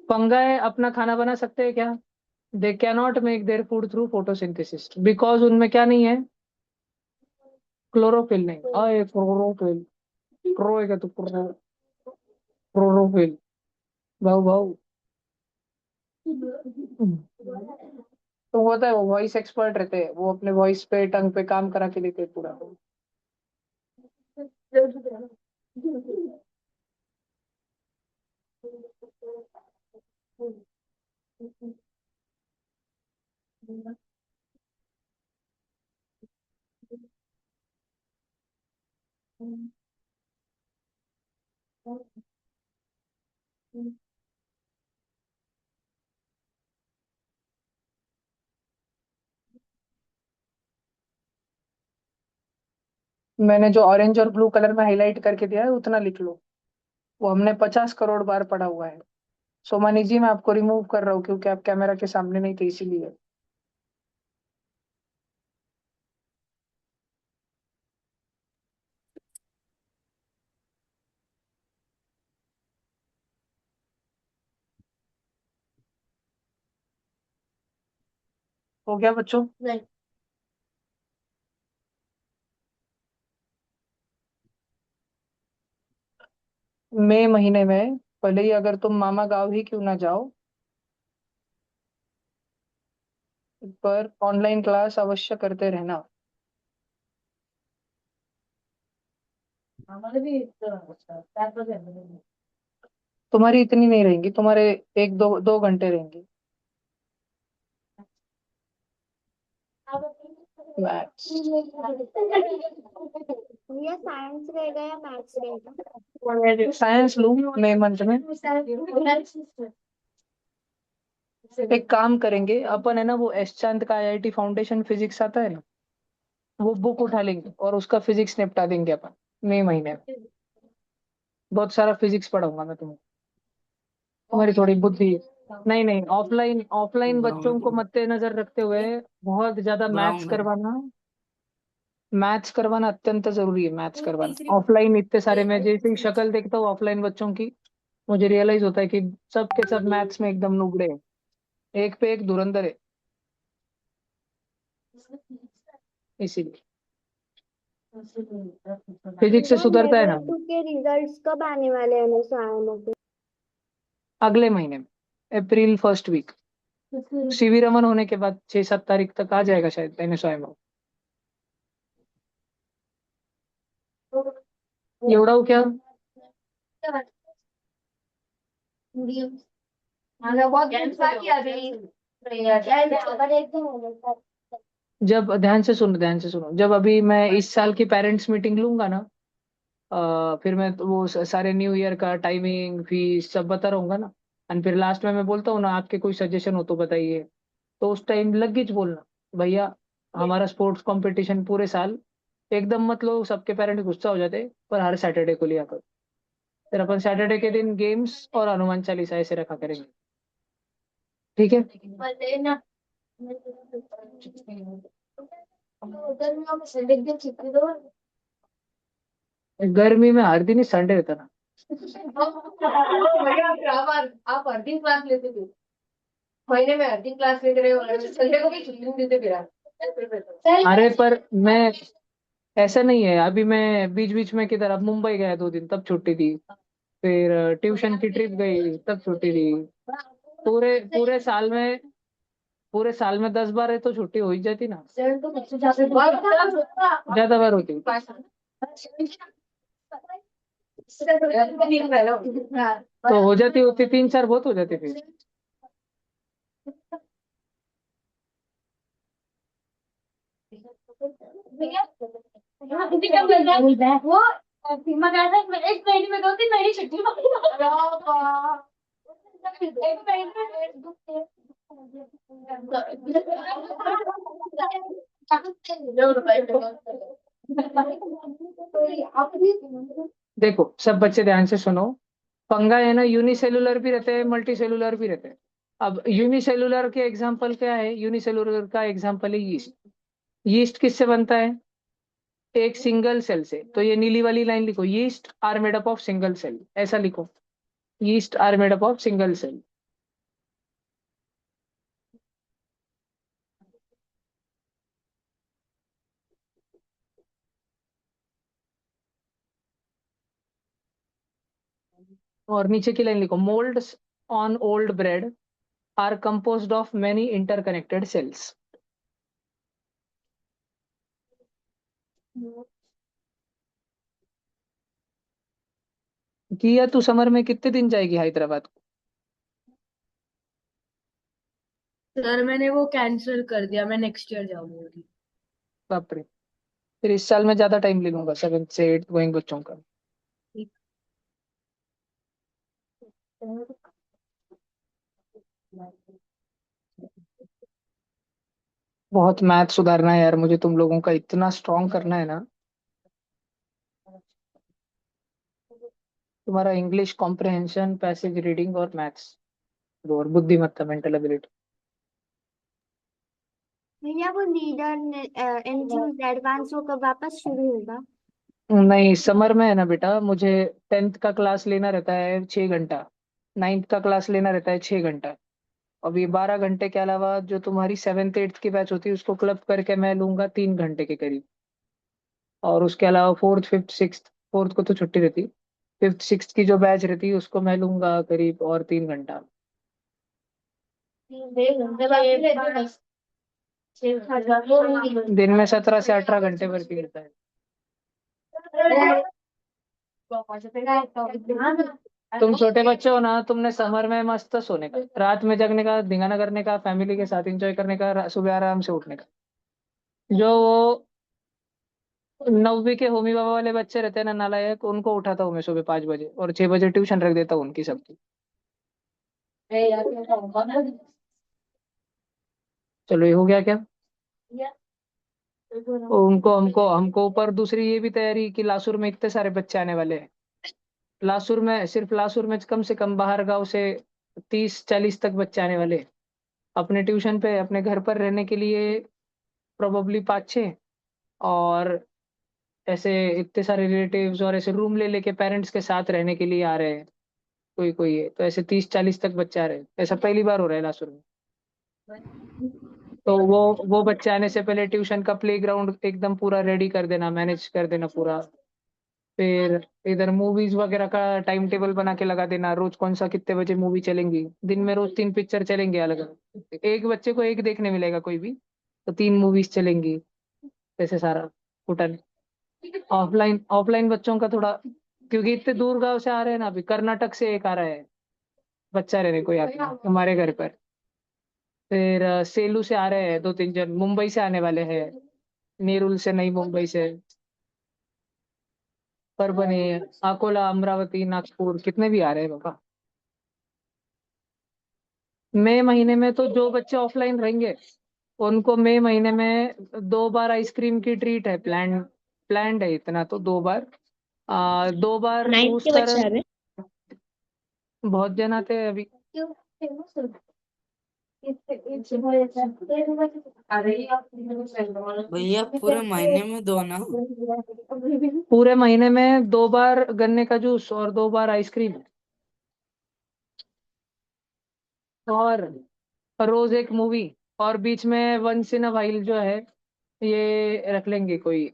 फंगाई अपना खाना बना सकते हैं क्या? They cannot make their food through photosynthesis because उनमें क्या नहीं है, क्लोरोफिल नहीं। अरे क्लोरोफिल, क्रो है क्या तू, क्रो, क्लोरोफिल, भाऊ भाऊ। तो होता है, वो वॉइस एक्सपर्ट रहते हैं, वो अपने वॉइस पे टंग पे काम करा के देते हैं पूरा। मैंने जो ऑरेंज और ब्लू कलर में हाईलाइट करके दिया है उतना लिख लो। वो हमने 50 करोड़ बार पढ़ा हुआ है। सोमानी जी, मैं आपको रिमूव कर रहा हूँ क्योंकि आप कैमरा के सामने नहीं थे, इसीलिए। हो गया बच्चों? नहीं। मई महीने में भले ही अगर तुम मामा गाँव ही क्यों ना जाओ, पर ऑनलाइन क्लास अवश्य करते रहना। हमारे भी 4 बजे है। तुम्हारी इतनी नहीं रहेंगी, तुम्हारे 1 2 2 घंटे रहेंगी मैक्स। ये साइंस रहेगा या मैथ्स रहेगा? साइंस लूँ मई मंथ में। एक काम करेंगे अपन, है ना, वो एस चांद का आईआईटी फाउंडेशन फिजिक्स आता है ना, वो बुक उठा लेंगे और उसका फिजिक्स निपटा देंगे अपन मई महीने में। बहुत सारा फिजिक्स पढ़ाऊंगा मैं तुम्हें, तुम्हारी थोड़ी बुद्धि। नहीं नहीं, ऑफलाइन ऑफलाइन बच्चों को मद्देनजर रखते हुए बहुत ज्यादा मैथ्स करवाना, मैथ्स करवाना अत्यंत जरूरी है। मैथ्स करवाना ऑफलाइन, इतने सारे मैं जैसे ही शक्ल देखता हूँ ऑफलाइन बच्चों की, मुझे रियलाइज होता है कि सब के सब मैथ्स में एकदम नुबड़े हैं, एक पे एक धुरंधर है। इसीलिए फिजिक्स से तो सुधरता है लेवल ना। 2 के रिजल्ट्स कब आने वाले हैं एनएसआईएम के? अगले महीने में, April first week, C V Raman होने के बाद 6 7 तारीख तक आ जाएगा शायद एनएसआई में। एवढा हो क्या? जब ध्यान से सुनो, ध्यान से सुनो, जब अभी मैं इस साल की पेरेंट्स मीटिंग लूंगा ना, फिर मैं तो वो सारे न्यू ईयर का टाइमिंग फीस सब बता रहूंगा ना, एंड फिर लास्ट में मैं बोलता हूँ ना, आपके कोई सजेशन हो तो बताइए। तो उस टाइम लगेज बोलना, भैया हमारा स्पोर्ट्स कंपटीशन पूरे साल एकदम, मतलब सबके पेरेंट्स गुस्सा हो जाते, पर हर सैटरडे को लिया करो। फिर अपन सैटरडे के दिन गेम्स और हनुमान चालीसा ऐसे रखा करेंगे। ठीक है? गर्मी में हर दिन ही संडे रहता ना। आप हर दिन क्लास लेते थे, महीने में हर दिन क्लास लेते रहे हो, संडे को भी छुट्टी नहीं देते फिर आप। अरे पर मैं, ऐसा नहीं है, अभी मैं बीच बीच में किधर, अब मुंबई गया 2 दिन तब छुट्टी दी, फिर ट्यूशन की ट्रिप गई तब छुट्टी दी। पूरे पूरे साल में, पूरे साल में 10 बार है तो छुट्टी हो ही जाती ना, ज्यादा बार होती। तो हो जाती, होती 3 4 बहुत हो जाती फिर। वो सीमा कहा था एक महीने में 2 3 महीने छुट्टी एक महीने में देखो सब बच्चे ध्यान से सुनो, फंगा है ना, यूनिसेलुलर भी रहते हैं, मल्टी सेलुलर भी रहते हैं। अब यूनिसेलुलर के एग्जांपल क्या है? यूनिसेलुलर का एग्जांपल है यीस्ट। यीस्ट किससे बनता है? एक सिंगल सेल से। तो ये नीली वाली लाइन लिखो, yeast are made up of single cell, ऐसा लिखो, yeast are made up of single cell. और नीचे की लाइन लिखो, moulds on old bread are composed of many interconnected cells. किया, तू समर में कितने दिन जाएगी हैदराबाद को? सर मैंने वो कैंसिल कर दिया, मैं नेक्स्ट ईयर जाऊंगी। बाप रे, फिर इस साल में ज्यादा टाइम ले लूंगा 7th से 8th गोइंग बच्चों का। बहुत मैथ सुधारना है यार मुझे, तुम लोगों का इतना स्ट्रांग करना है ना। तुम्हारा इंग्लिश कॉम्प्रिहेंशन, पैसेज रीडिंग और मैथ्स, और बुद्धिमत्ता, मेंटल एबिलिटी। भैया वो लीडर एंथ्यूज एडवांस वो कब वापस शुरू होगा? नहीं, समर में है ना बेटा, मुझे 10th का क्लास लेना रहता है 6 घंटा, 9th का क्लास लेना रहता है 6 घंटा। अब ये 12 घंटे के अलावा जो तुम्हारी 7th 8th की बैच होती है उसको क्लब करके मैं लूंगा 3 घंटे के करीब। और उसके अलावा 4th 5th 6th, 4th को तो छुट्टी रहती, 5th 6th की जो बैच रहती है उसको मैं लूंगा करीब और 3 घंटा। दिन में 17 से 18 घंटे भर की रहता है। तुम छोटे बच्चे हो ना, तुमने समर में मस्त सोने का, रात में जगने का, धिंगाना करने का, फैमिली के साथ एंजॉय करने का, सुबह आराम से उठने का। जो वो 9वीं के होमी बाबा वाले बच्चे रहते हैं ना नालायक, उनको उठाता हूँ मैं सुबह 5 बजे और 6 बजे ट्यूशन रख देता हूँ उनकी सबकी। चलो ये हो गया क्या? उनको हमको हमको ऊपर दूसरी ये भी तैयारी कि लासुर में इतने सारे बच्चे आने वाले हैं। लासुर में, सिर्फ लासुर में कम से कम बाहर गांव से 30 40 तक बच्चे आने वाले हैं। अपने ट्यूशन पे, अपने घर पर रहने के लिए प्रोबेबली 5 6, और ऐसे इतने सारे रिलेटिव्स और ऐसे रूम ले लेके पेरेंट्स के साथ रहने के लिए आ रहे हैं। कोई कोई है तो ऐसे 30 40 तक बच्चे आ रहे हैं, ऐसा पहली बार हो रहा है लासुर में। तो वो बच्चे आने से पहले ट्यूशन का प्लेग्राउंड एकदम पूरा रेडी कर देना, मैनेज कर देना पूरा। फिर इधर मूवीज वगैरह का टाइम टेबल बना के लगा देना, रोज कौन सा कितने बजे मूवी चलेंगी। दिन में रोज 3 पिक्चर चलेंगे अलग अलग, एक बच्चे को एक देखने मिलेगा कोई भी, तो 3 मूवीज चलेंगी। ऐसे सारा कुटन। ऑफलाइन ऑफलाइन बच्चों का थोड़ा, क्योंकि इतने दूर गांव से आ रहे हैं ना, अभी कर्नाटक से एक आ रहा है बच्चा रहने को यहाँ पे हमारे घर पर। फिर सेलू से आ रहे हैं 2 3 जन, मुंबई से आने वाले हैं, नेरुल से, नई मुंबई से, परभणी, अकोला, अमरावती, नागपुर, कितने भी आ रहे हैं बाबा। मई महीने में तो जो बच्चे ऑफलाइन रहेंगे उनको मई महीने में 2 बार आइसक्रीम की ट्रीट है, प्लान्ड है इतना, तो 2 बार, 2 बार 9th के बूस्टर। बच्चे आ रहे बहुत जन आते हैं अभी। भैया पूरे महीने में दो ना? पूरे महीने में 2 बार गन्ने का जूस और 2 बार आइसक्रीम, और रोज एक मूवी, और बीच में वंस इन अ वाइल जो है ये रख लेंगे कोई।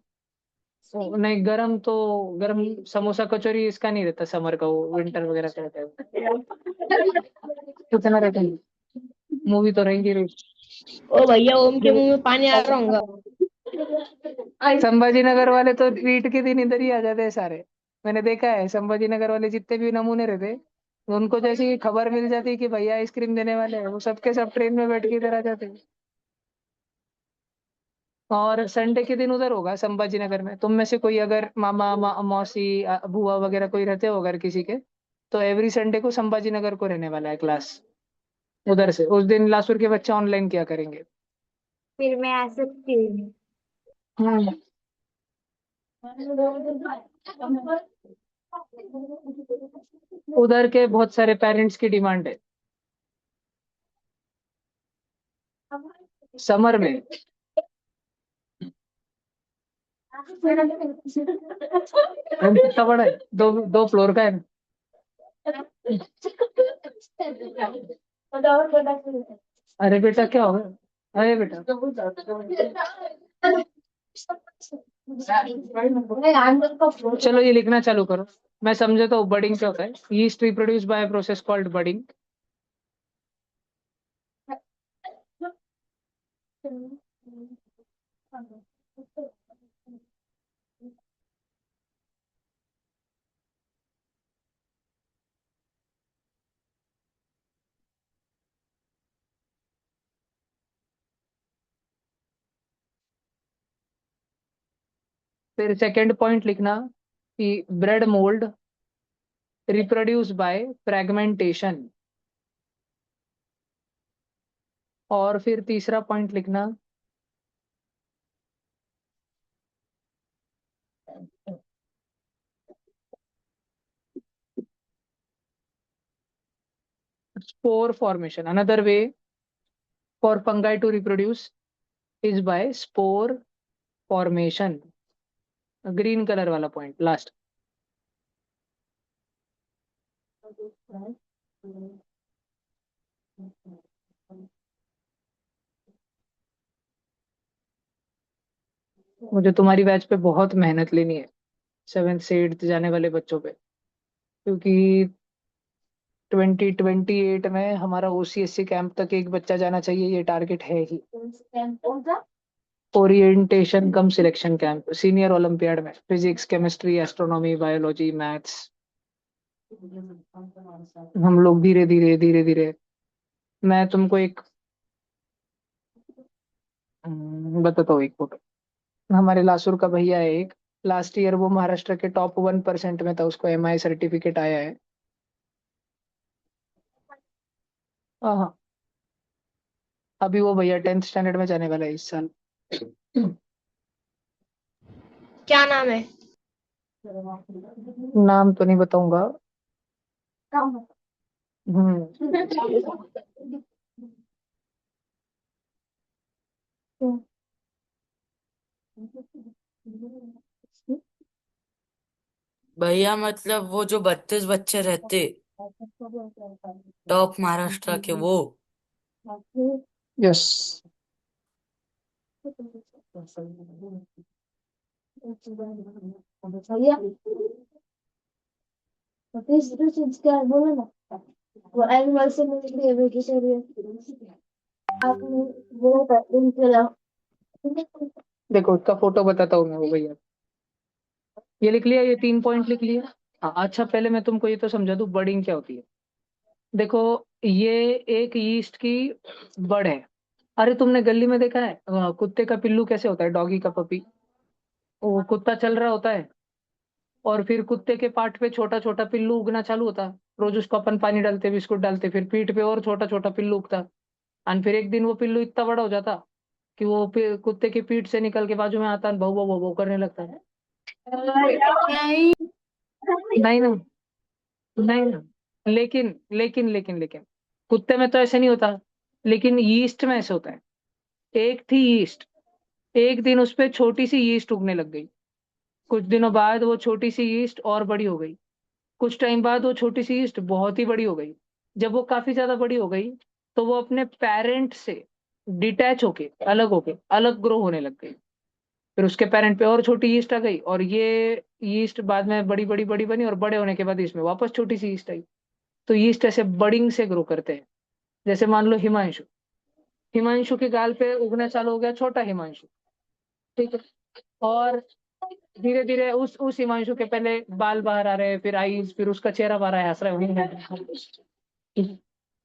नहीं, गरम तो, गरम समोसा कचौरी इसका नहीं रहता समर का, वो विंटर वगैरह का रहता है। कितना रहता है, मूवी तो रहेंगी रोज। ओ भैया, ओम के मुंह में पानी आ रहा होगा। संभाजी नगर वाले तो ट्रीट के दिन इधर ही आ जाते हैं सारे। मैंने देखा है संभाजी नगर वाले जितने भी नमूने रहते, उनको जैसे ही खबर मिल जाती कि भैया आइसक्रीम देने वाले हैं, वो सबके सब ट्रेन में बैठ के इधर आ जाते हैं। और संडे के दिन उधर होगा संभाजी नगर में। तुम में से कोई अगर मामा मौसी बुआ वगैरह कोई रहते हो अगर किसी के, तो एवरी संडे को संभाजी नगर को रहने वाला है क्लास। उधर से उस दिन लासुर के बच्चे ऑनलाइन क्या करेंगे। फिर मैं आ सकती हूँ? हम्म। उधर के बहुत सारे पेरेंट्स की डिमांड है समर में। कितना बड़ा है, 2 2 फ्लोर का है ना। अरे बेटा क्या होगा, अरे बेटा चलो ये लिखना चालू करो। मैं समझे तो बडिंग क्या होता है। Yeast reproduce by process called budding. फिर सेकंड पॉइंट लिखना कि bread mould reproduce by fragmentation. और फिर तीसरा पॉइंट लिखना spore formation. Another way for fungi to reproduce is by spore formation. Green colour वाला पॉइंट लास्ट। मुझे तुम्हारी बैच पे बहुत मेहनत लेनी है, 7th से 8th जाने वाले बच्चों पे, क्योंकि 2028 में हमारा ओसीएससी कैंप तक एक बच्चा जाना चाहिए, ये टारगेट है ही। ओरिएंटेशन कम सिलेक्शन कैंप सीनियर ओलंपियाड में physics chemistry astronomy biology maths. हम लोग धीरे धीरे धीरे धीरे, मैं तुमको एक बताता हूँ एक फोटो। हमारे लासुर का भैया है एक, लास्ट ईयर वो महाराष्ट्र के टॉप 1% में था, उसको एमआई सर्टिफिकेट आया है। हाँ, अभी वो भैया 10th स्टैंडर्ड में जाने वाला है इस साल। क्या नाम है? नाम तो नहीं बताऊंगा। हम्म। भैया मतलब वो जो 32 बच्चे रहते टॉप महाराष्ट्र के वो। यस। देखो उसका फोटो बताता हूँ मैं, वो भैया। ये लिख लिया, ये 3 पॉइंट लिख लिया। हाँ अच्छा, पहले मैं तुमको ये तो समझा दूं बडिंग क्या होती है। देखो, ये एक यीस्ट की बड़ है। अरे तुमने गली में देखा है कुत्ते का पिल्लू कैसे होता है, डॉगी का पपी। वो कुत्ता चल रहा होता है और फिर कुत्ते के पार्ट पे छोटा छोटा पिल्लू उगना चालू होता। रोज उसको अपन पानी डालते बिस्कुट डालते, फिर पीठ पे और छोटा छोटा पिल्लू उगता। और फिर एक दिन वो पिल्लू इतना बड़ा हो जाता कि वो कुत्ते की पीठ से निकल के बाजू में आता है, भौ भौ भौ भौ करने लगता है। नहीं ना, नहीं ना। लेकिन कुत्ते में तो ऐसे नहीं होता, लेकिन यीस्ट में ऐसे होता है। एक थी यीस्ट, एक दिन उस पे छोटी सी यीस्ट उगने लग गई। कुछ दिनों बाद वो छोटी सी यीस्ट और बड़ी हो गई। कुछ टाइम बाद वो छोटी सी यीस्ट बहुत ही बड़ी हो गई। जब वो काफी ज्यादा बड़ी हो गई तो वो अपने पेरेंट से डिटैच होके अलग ग्रो होने लग गई। फिर उसके पेरेंट पे और छोटी यीस्ट आ गई, और ये यीस्ट बाद में बड़ी बड़ी बड़ी बनी, और बड़े होने के बाद इसमें वापस छोटी सी यीस्ट आई। तो यीस्ट ऐसे बडिंग से ग्रो करते हैं। जैसे मान लो हिमांशु, हिमांशु के गाल पे उगना चालू हो गया छोटा हिमांशु, ठीक है। और धीरे धीरे उस हिमांशु के पहले बाल बाहर आ रहे हैं, फिर आईज, फिर उसका चेहरा बाहर है, हंस रहा है।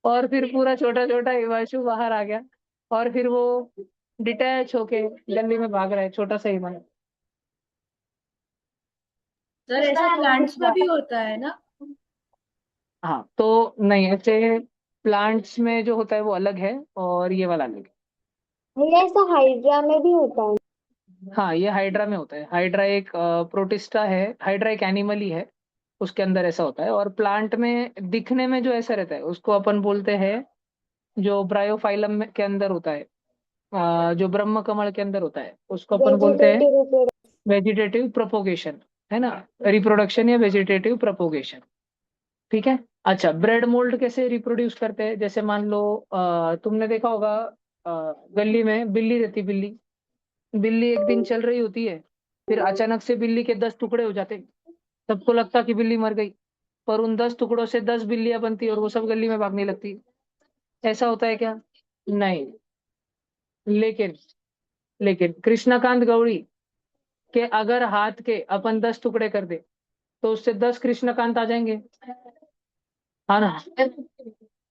और फिर पूरा छोटा छोटा हिमांशु बाहर आ गया, और फिर वो डिटैच होके गली में भाग रहा है, छोटा सा हिमांशु। सर ऐसा प्लांट्स में भी होता है ना? हाँ तो नहीं, ऐसे प्लांट्स में जो होता है वो अलग है, और ये वाला अलग है। भैया ऐसा हाइड्रा में भी होता है? हाँ, ये हाइड्रा में होता है। हाइड्रा एक प्रोटिस्टा है, हाइड्रा एक एनिमल ही है, उसके अंदर ऐसा होता है। और प्लांट में दिखने में जो ऐसा रहता है उसको अपन बोलते हैं, जो ब्रायोफाइलम में के अंदर होता है, जो ब्रह्म कमल के अंदर होता है, उसको अपन बोलते हैं वेजिटेटिव रिप्रोडक्शन। वेजिटेटिव प्रोपोगेशन, है ना। रिप्रोडक्शन या वेजिटेटिव प्रोपोगेशन, ठीक है। अच्छा, ब्रेड मोल्ड कैसे रिप्रोड्यूस करते हैं, जैसे मान लो तुमने देखा होगा गली में बिल्ली रहती, बिल्ली बिल्ली एक दिन चल रही होती है, फिर अचानक से बिल्ली के 10 टुकड़े हो जाते, सबको लगता कि बिल्ली मर गई, पर उन 10 टुकड़ों से 10 बिल्लियां बनती और वो सब गली में भागने लगती। ऐसा होता है क्या? नहीं। लेकिन लेकिन कृष्णकांत गौड़ी के अगर हाथ के अपन 10 टुकड़े कर दे तो उससे 10 कृष्णकांत आ जाएंगे, हाँ ना?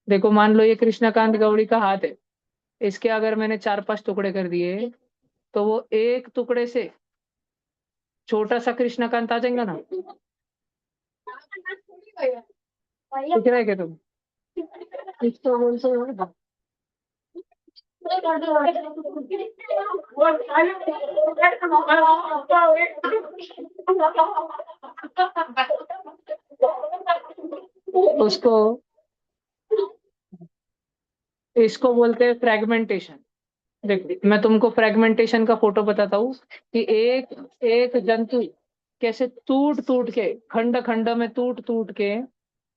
देखो, मान लो ये कृष्णकांत गौड़ी का हाथ है, इसके अगर मैंने 4-5 टुकड़े कर दिए तो वो एक टुकड़े से छोटा सा कृष्णकांत आ जाएगा ना? दिख रहा है क्या तुम? इसको बोलते हो उसको, इसको बोलते हैं फ्रेगमेंटेशन। देखो, मैं तुमको फ्रेगमेंटेशन का फोटो बताता हूँ कि एक एक जंतु कैसे टूट टूट के, खंड खंड में टूट टूट के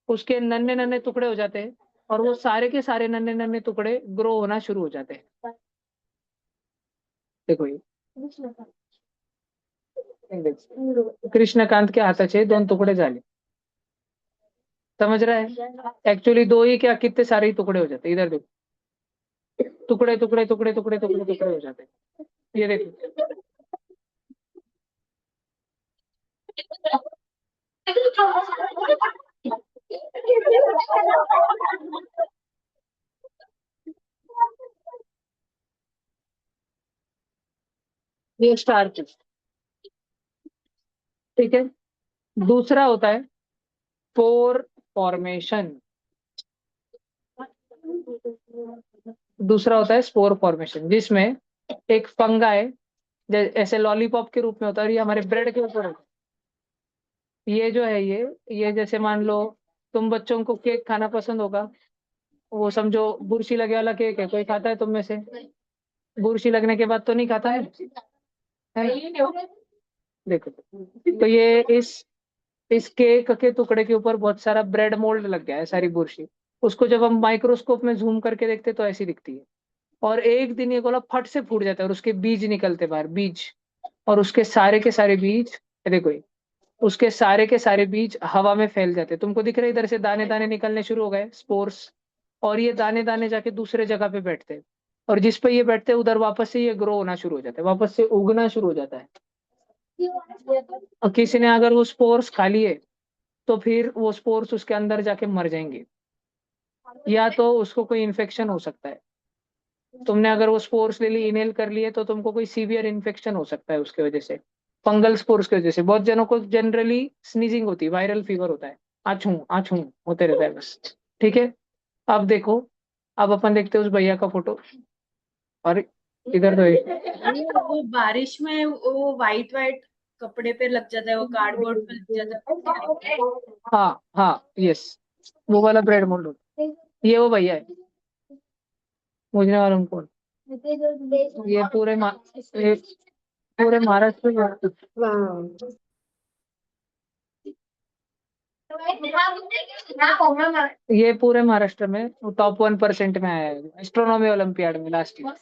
उसके नन्हे नन्हे टुकड़े हो जाते हैं, और वो सारे के सारे नन्हे नन्हे टुकड़े ग्रो होना शुरू हो जाते हैं। देखो, ये कृष्णकांत के हाताचे 2 तुकडे झाले, समझ रहा है? एक्चुअली 2 ही क्या, कितने सारे ही टुकड़े हो जाते हैं। इधर देखो, टुकड़े टुकड़े टुकड़े टुकड़े टुकड़े टुकड़े हो जाते हैं। ये देखो, ये स्टार्च, ठीक है। दूसरा होता है स्पोर फॉर्मेशन। दूसरा होता है स्पोर फॉर्मेशन, जिसमें एक फंगाई ऐसे लॉलीपॉप के रूप में होता है, और ये हमारे ब्रेड के ऊपर होता है। ये जो है, ये जैसे मान लो तुम बच्चों को केक खाना पसंद होगा, वो समझो बुरशी लगे वाला केक है, कोई खाता है तुम में से? बुरशी लगने के बाद तो नहीं खाता है, है ना? देखो, तो ये इस केक के टुकड़े के ऊपर बहुत सारा ब्रेड मोल्ड लग गया है, सारी बुरशी। उसको जब हम माइक्रोस्कोप में जूम करके देखते तो ऐसी दिखती है। और एक दिन ये गोला फट से फूट जाता है और उसके बीज निकलते बाहर, बीज। और उसके सारे के सारे बीज, ये देखो ये, उसके सारे के सारे बीज हवा में फैल जाते हैं। तुमको दिख रहा है, इधर से दाने दाने निकलने शुरू हो गए, स्पोर्स। और ये दाने दाने जाके दूसरे जगह पे बैठते हैं, और जिस पे ये बैठते हैं उधर वापस से ये ग्रो होना शुरू हो जाता है, वापस से उगना शुरू हो जाता है। और किसी ने अगर वो स्पोर्स खा लिए तो फिर वो स्पोर्स उसके अंदर जाके मर जाएंगे, या तो उसको कोई इन्फेक्शन हो सकता है। तुमने अगर वो स्पोर्स ले ली, इनहेल कर लिए, तो तुमको कोई सीवियर इन्फेक्शन हो सकता है उसके वजह से, फंगल स्पोर्स की वजह से। बहुत जनों को जनरली स्नीजिंग होती है, वायरल फीवर होता है, आछू आछू होते रहता है बस। ठीक है, अब देखो, अब अपन देखते हैं उस भैया का फोटो। और इधर तो वो बारिश में वो वाइट वाइट कपड़े पे लग जाता है, वो कार्डबोर्ड पे लग जाता है। हाँ हाँ, यस, वो वाला ब्रेड मोल्ड होता है। ये वो भैया है, मुझे मालूम कौन। ये ये पूरे महाराष्ट्र में, ये पूरे महाराष्ट्र में टॉप 1% में आया है एस्ट्रोनॉमी ओलंपियाड में लास्ट ईयर।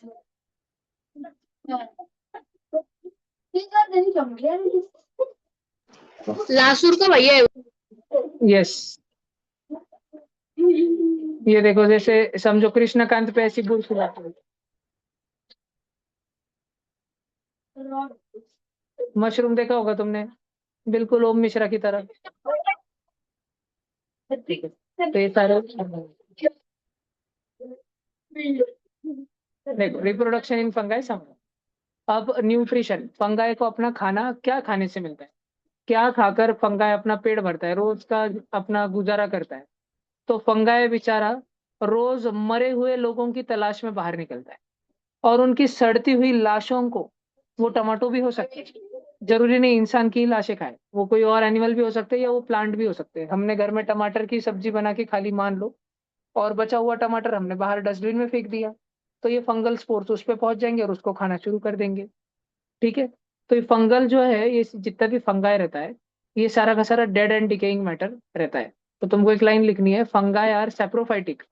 लासूर का भैया है। यस, ये देखो, जैसे समझो कृष्णकांत पे ऐसी बुरशी लगती है, मशरूम देखा होगा तुमने, बिल्कुल ओम मिश्रा की तरह। ठीक है, तो ये सारे देखो, रिप्रोडक्शन इन फंगाई समझो। अब न्यूट्रिशन, फंगाई को अपना खाना क्या खाने से मिलता है, क्या खाकर फंगाई अपना पेट भरता है, रोज का अपना गुजारा करता है? तो फंगाई बेचारा रोज मरे हुए लोगों की तलाश में बाहर निकलता है, और उनकी सड़ती हुई लाशों को, वो टमाटो भी हो सकते हैं, जरूरी नहीं इंसान की ही लाशें खाए, वो कोई और एनिमल भी हो सकते हैं, या वो प्लांट भी हो सकते हैं। हमने घर में टमाटर की सब्जी बना के खाली, मान लो, और बचा हुआ टमाटर हमने बाहर डस्टबिन में फेंक दिया, तो ये फंगल स्पोर्स उस पर पहुंच जाएंगे और उसको खाना शुरू कर देंगे। ठीक है, तो ये फंगल जो है, ये जितना भी फंगाई रहता है, ये सारा का सारा डेड एंड डिकेइंग मैटर रहता है। तो तुमको एक लाइन लिखनी है, fungi are saprophytic,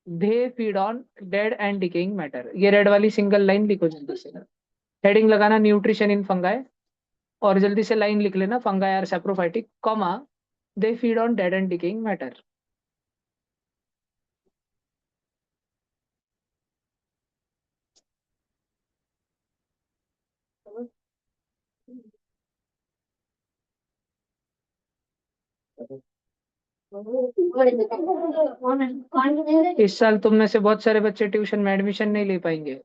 they feed on dead and decaying matter. ये रेड वाली सिंगल लाइन लिखो जल्दी से। हेडिंग लगाना न्यूट्रिशन इन फंगाई, और जल्दी से लाइन लिख लेना, fungi are saprophytic, comma they feed on dead and decaying matter. इस साल तुम में से बहुत सारे बच्चे ट्यूशन में एडमिशन नहीं ले पाएंगे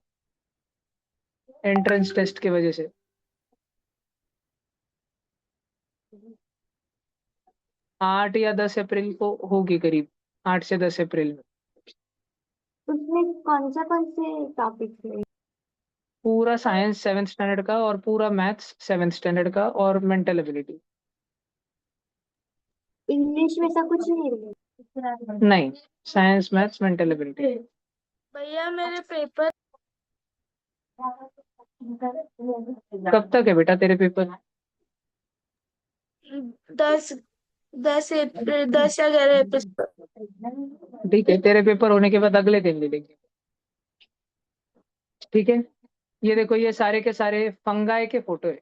एंट्रेंस टेस्ट की वजह से। 8 या 10 अप्रैल को होगी, करीब 8 से 10 अप्रैल में। उसमें कौन से टॉपिक है? पूरा साइंस 7th स्टैंडर्ड का, और पूरा मैथ्स 7th स्टैंडर्ड का, और मेंटल एबिलिटी। इंग्लिश में ऐसा कुछ नहीं है? नहीं, साइंस मैथ्स मेंटल एबिलिटी। भैया मेरे पेपर कब तक है बेटा तेरे पेपर? 10 10 अप्रैल 10 या 11 अप्रैल। ठीक है, तेरे पेपर होने के बाद अगले दिन ले लेंगे। ठीक है, ये देखो, ये सारे के सारे फंगाई के फोटो है।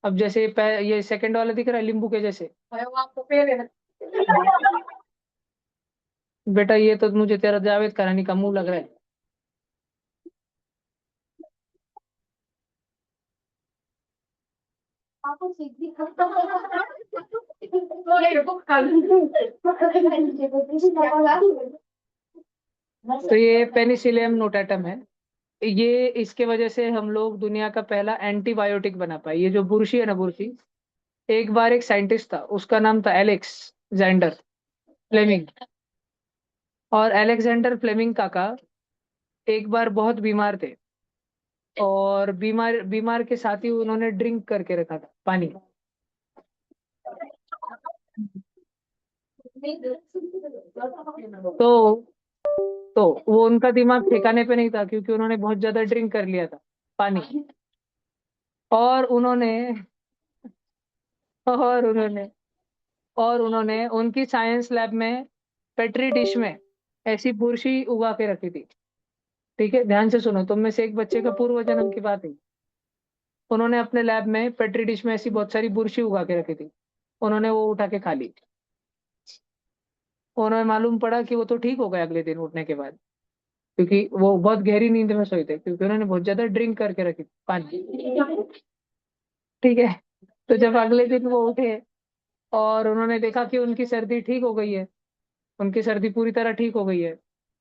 अब जैसे ये सेकंड वाला दिख रहा है लींबू के जैसे, बेटा ये तो मुझे तेरा जावेद करानी का मुंह लग रहा है। तो ये पेनिसिलियम नोटाटम है। ये इसके वजह से हम लोग दुनिया का पहला एंटीबायोटिक बना पाए। ये जो बुरशी है ना, बुरशी, एक बार एक साइंटिस्ट था, उसका नाम था एलेक्स जेंडर फ्लेमिंग। और एलेक्जेंडर फ्लेमिंग काका एक बार बहुत बीमार थे, और बीमार बीमार के साथ ही उन्होंने ड्रिंक करके रखा था पानी। तो तो वो उनका दिमाग ठिकाने पे नहीं था, क्योंकि उन्होंने बहुत ज्यादा ड्रिंक कर लिया था पानी। और उन्होंने और उन्होंने और उन्होंने उनकी साइंस लैब में पेट्री डिश में ऐसी बुरशी उगा के रखी थी। ठीक है, ध्यान से सुनो, तुम में से एक बच्चे का पूर्व जन्म की बात है। उन्होंने अपने लैब में पेट्री डिश में ऐसी बहुत सारी बुरशी उगा के रखी थी। उन्होंने वो उठा के खा ली। उन्हें मालूम पड़ा कि वो तो ठीक हो गए अगले दिन उठने के बाद, क्योंकि वो बहुत गहरी नींद में सोए थे, क्योंकि उन्होंने बहुत ज्यादा ड्रिंक करके रखी थी पानी। ठीक है, तो जब अगले दिन वो उठे और उन्होंने देखा कि उनकी सर्दी ठीक हो गई है, उनकी सर्दी पूरी तरह ठीक हो गई है,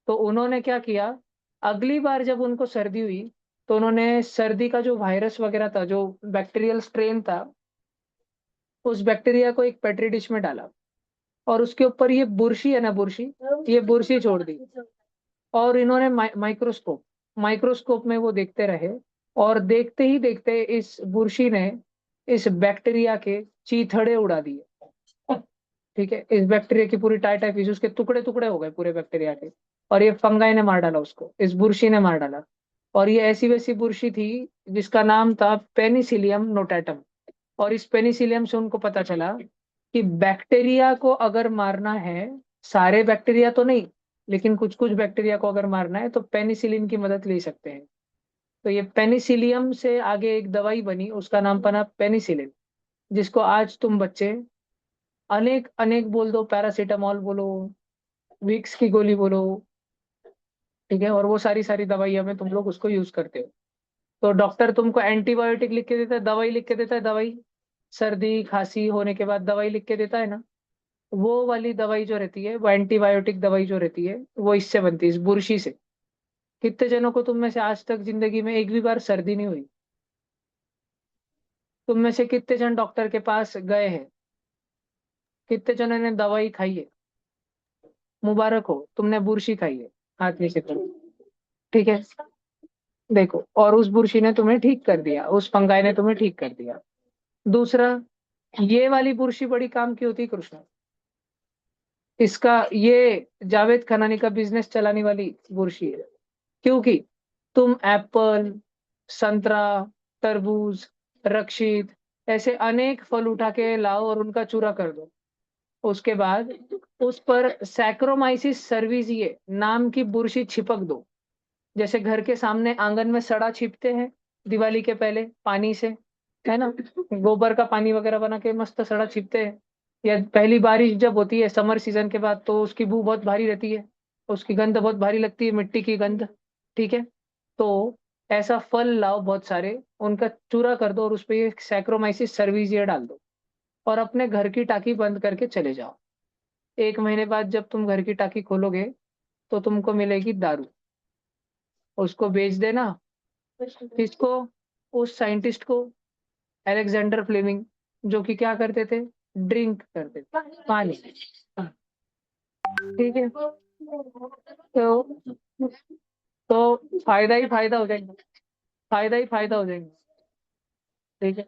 तो उन्होंने क्या किया, अगली बार जब उनको सर्दी हुई, तो उन्होंने सर्दी का जो वायरस वगैरह था, जो बैक्टीरियल स्ट्रेन था, उस बैक्टीरिया को एक पेट्री डिश में डाला, और उसके ऊपर ये बुरशी है ना, बुरशी, ये बुरशी छोड़ दी। और इन्होंने माइक्रोस्कोप माइक्रोस्कोप में वो देखते रहे, और देखते ही देखते इस बुरशी ने इस बैक्टीरिया के चीथड़े उड़ा दिए। ठीक है, इस बैक्टीरिया की पूरी टाइटाइफिस, उसके टुकड़े टुकड़े हो गए पूरे बैक्टीरिया के। और ये फंगाई ने मार डाला उसको, इस बुरशी ने मार डाला। और ये ऐसी वैसी बुरशी थी जिसका नाम था पेनिसिलियम नोटाटम। और इस पेनिसिलियम से उनको पता चला कि बैक्टीरिया को अगर मारना है, सारे बैक्टीरिया तो नहीं, लेकिन कुछ कुछ बैक्टीरिया को अगर मारना है, तो पेनिसिलिन की मदद ले सकते हैं। तो ये पेनिसिलियम से आगे एक दवाई बनी, उसका नाम बना पेनिसिलिन, जिसको आज तुम बच्चे अनेक अनेक बोल दो, पैरासीटामोल बोलो, विक्स की गोली बोलो। ठीक है, और वो सारी सारी दवाइयां में तुम लोग उसको यूज करते हो। तो डॉक्टर तुमको एंटीबायोटिक लिख के देता है, दवाई लिख के देता है, दवाई सर्दी खांसी होने के बाद दवाई लिख के देता है ना, वो वाली दवाई जो रहती है, वो एंटीबायोटिक दवाई जो रहती है, वो इससे बनती है, इस बुरशी से। कितने जनों को तुम में से आज तक जिंदगी में एक भी बार सर्दी नहीं हुई? तुम में से कितने जन डॉक्टर के पास गए हैं? कितने जनों ने दवाई खाई है? मुबारक हो, तुमने बुरशी खाई है, हाथ नीचे करो। ठीक है, देखो, और उस बुरशी ने तुम्हें ठीक कर दिया, उस फंगाई ने तुम्हें ठीक कर दिया। दूसरा, ये वाली बुरशी बड़ी काम की होती है कृष्णा। इसका ये जावेद खनानी का बिजनेस चलाने वाली बुरशी है, क्योंकि तुम एप्पल, संतरा, तरबूज, रक्षित, ऐसे अनेक फल उठा के लाओ और उनका चूरा कर दो। उसके बाद उस पर सैक्रोमाइसिस सर्विसिए नाम की बुरशी छिपक दो। जैसे घर के सामने आंगन में सड़ा छिपते हैं, दिवाली के पहले पानी से, है ना, गोबर का पानी वगैरह बना के मस्त सड़ा छिपते हैं। या पहली बारिश जब होती है समर सीजन के बाद, तो उसकी बू बहुत भारी रहती है, उसकी गंध बहुत भारी लगती है, मिट्टी की गंध। ठीक है, तो ऐसा फल लाओ बहुत सारे, उनका चूरा कर दो और उस पे ये सैक्रोमाइसिस सर्विसिया डाल दो, और अपने घर की टाकी बंद करके चले जाओ। 1 महीने बाद जब तुम घर की टाकी खोलोगे तो तुमको मिलेगी दारू। उसको बेच देना। किसको? उस साइंटिस्ट को, अलेक्जेंडर फ्लेमिंग, जो कि क्या करते थे? ड्रिंक करते थे, पानी। हाँ, ठीक है। तो फायदा ही फायदा हो जाएगा, फायदा ही फायदा हो जाएगा। ठीक है,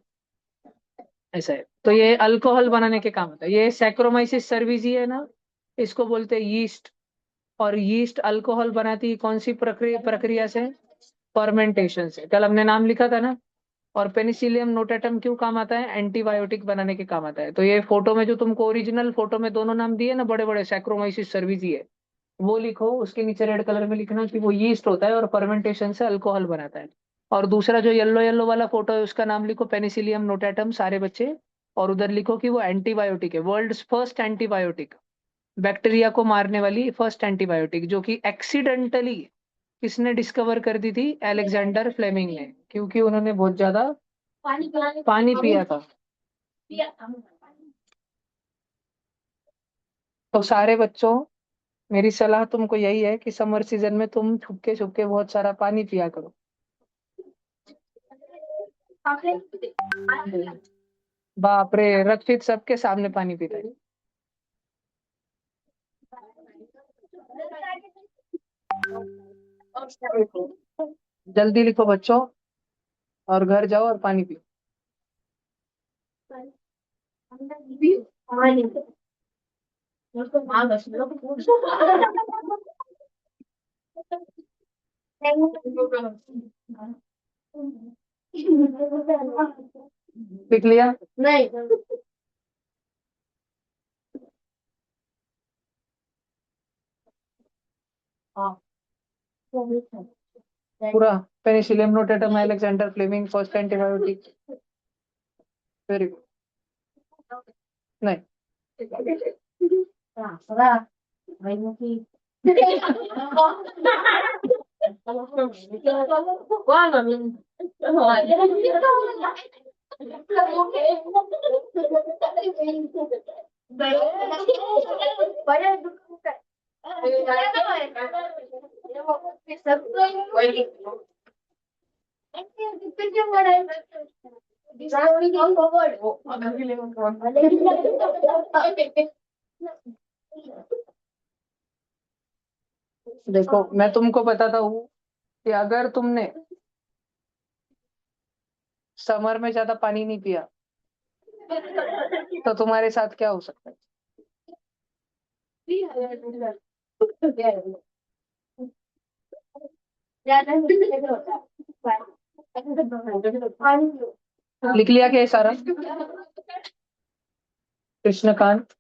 ऐसा है। तो ये अल्कोहल बनाने के काम आता है। ये सैक्रोमाइसिस सर्विसी है ना, इसको बोलते हैं यीस्ट। और यीस्ट अल्कोहल बनाती है कौन सी प्रक्रिया प्रक्रिया से? फर्मेंटेशन से। कल हमने नाम लिखा था ना। और पेनिसिलियम नोटेटम क्यों काम आता है? एंटीबायोटिक बनाने के काम आता है। तो ये फोटो में जो तुमको ओरिजिनल फोटो में दोनों नाम दिए ना बड़े बड़े, सैक्रोमाइसिस सर्विसी है, वो लिखो। उसके नीचे रेड कलर में लिखना कि वो यीस्ट होता है और फर्मेंटेशन से अल्कोहल बनाता है। और दूसरा जो येलो येलो वाला फोटो है उसका नाम लिखो पेनिसिलियम नोटेटम, सारे बच्चे। और उधर लिखो कि वो एंटीबायोटिक है, वर्ल्ड्स फर्स्ट एंटीबायोटिक, बैक्टीरिया को मारने वाली फर्स्ट एंटीबायोटिक, जो कि एक्सीडेंटली किसने डिस्कवर कर दी थी? अलेक्जेंडर फ्लेमिंग ने, क्योंकि उन्होंने बहुत ज्यादा पानी पिया था। तो सारे बच्चों, मेरी सलाह तुमको यही है कि समर सीजन में तुम छुपके छुपके बहुत सारा पानी पिया करो। बाप रे, रक्षित सबके सामने पानी पीता है। जल्दी लिखो बच्चों, और घर जाओ और पानी पियो। लिख लिया? नहीं। पूरा Penicillium notatum, Alexander Fleming, first antibiotic. Very good. नहीं, देखो मैं तुमको बताता हूँ कि अगर तुमने समर में ज्यादा पानी नहीं पिया तो तुम्हारे साथ क्या हो सकता है? लिख लिया क्या ये सारा? कृष्णकांत,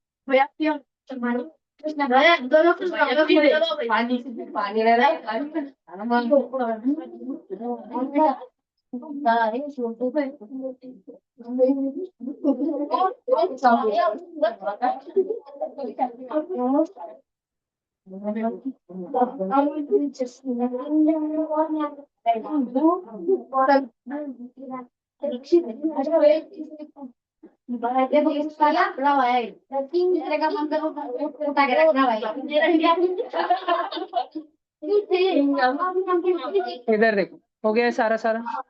इधर देखो, हो गया है सारा सारा?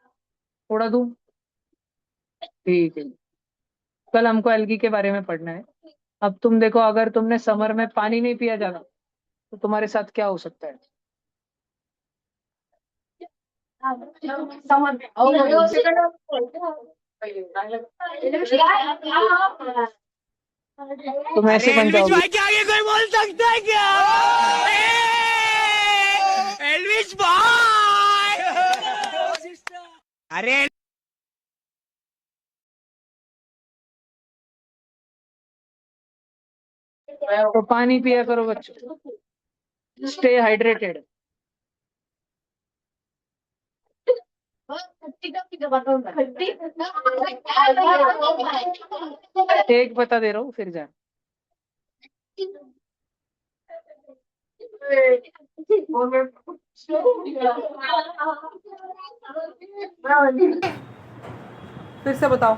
थोड़ा दूं? ठीक है। कल हमको एल्गी के बारे में पढ़ना है। अब तुम देखो, अगर तुमने समर में पानी नहीं पिया ज्यादा तो तुम्हारे साथ क्या हो सकता है? तुम ऐसे बन जाओगे। के आगे कोई बोल सकता है क्या? एल्विश भाई! अरे तो पानी पिया करो बच्चों, स्टे हाइड्रेटेड। एक बता दे रहा हूँ फिर जा। फिर से बताओ,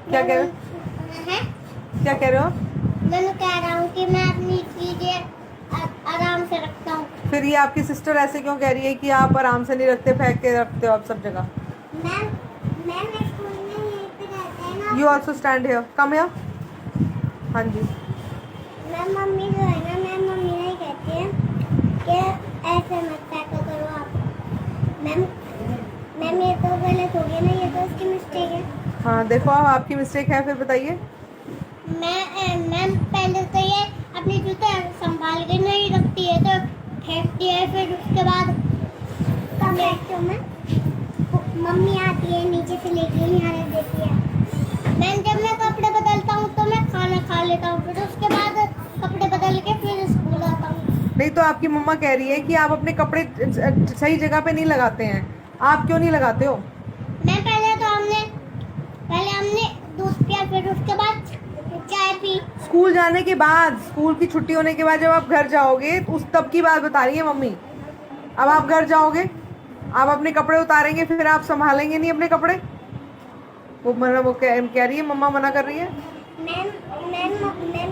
क्या कह रहे हो? क्या कह रहे हो? मैं कह रहा हूँ कि मैं अपनी चीजें आराम से रखता हूँ। फिर ये आपकी सिस्टर ऐसे क्यों कह रही है कि आप आराम से नहीं रखते, फेंक के रखते हो आप सब जगह? मैं स्कूल में यहीं पे रहते हैं ना। You also stand here, come here. हाँ जी। मैं मम्मी जो है ना, मैं मम्मी नहीं कहती है कि ऐसे मत पैक करो आप। मैम ये तो गलत हो गया ना, ये तो उसकी मिस्टेक है। हाँ देखो, अब आपकी मिस्टेक है, फिर बताइए। मैम पहले तो ये अपने जूते संभाल के नहीं रखती है तो फेंकती है, फिर उसके बाद कब देखती हूँ मैं, मम्मी आती है नीचे से लेके यहाँ रख देती है। मैम जब मैं कपड़े बदलता हूँ तो मैं खाना खा लेता हूँ, फिर उसके बाद कपड़े बदल के फिर स्कूल आता हूँ। नहीं तो आपकी मम्मा कह रही है कि आप अपने कपड़े सही जगह पे नहीं लगाते हैं, आप क्यों नहीं लगाते हो? मैं पहले हमने दूध पिया, फिर उसके बाद चाय पी। स्कूल जाने के बाद, स्कूल की छुट्टी होने के बाद जब आप घर जाओगे तो उस तब की बात बता रही है मम्मी। अब आप घर जाओगे, आप अपने कपड़े उतारेंगे, फिर आप संभालेंगे नहीं अपने कपड़े। वो कह रही है, मम्मा मना कर रही है। मैम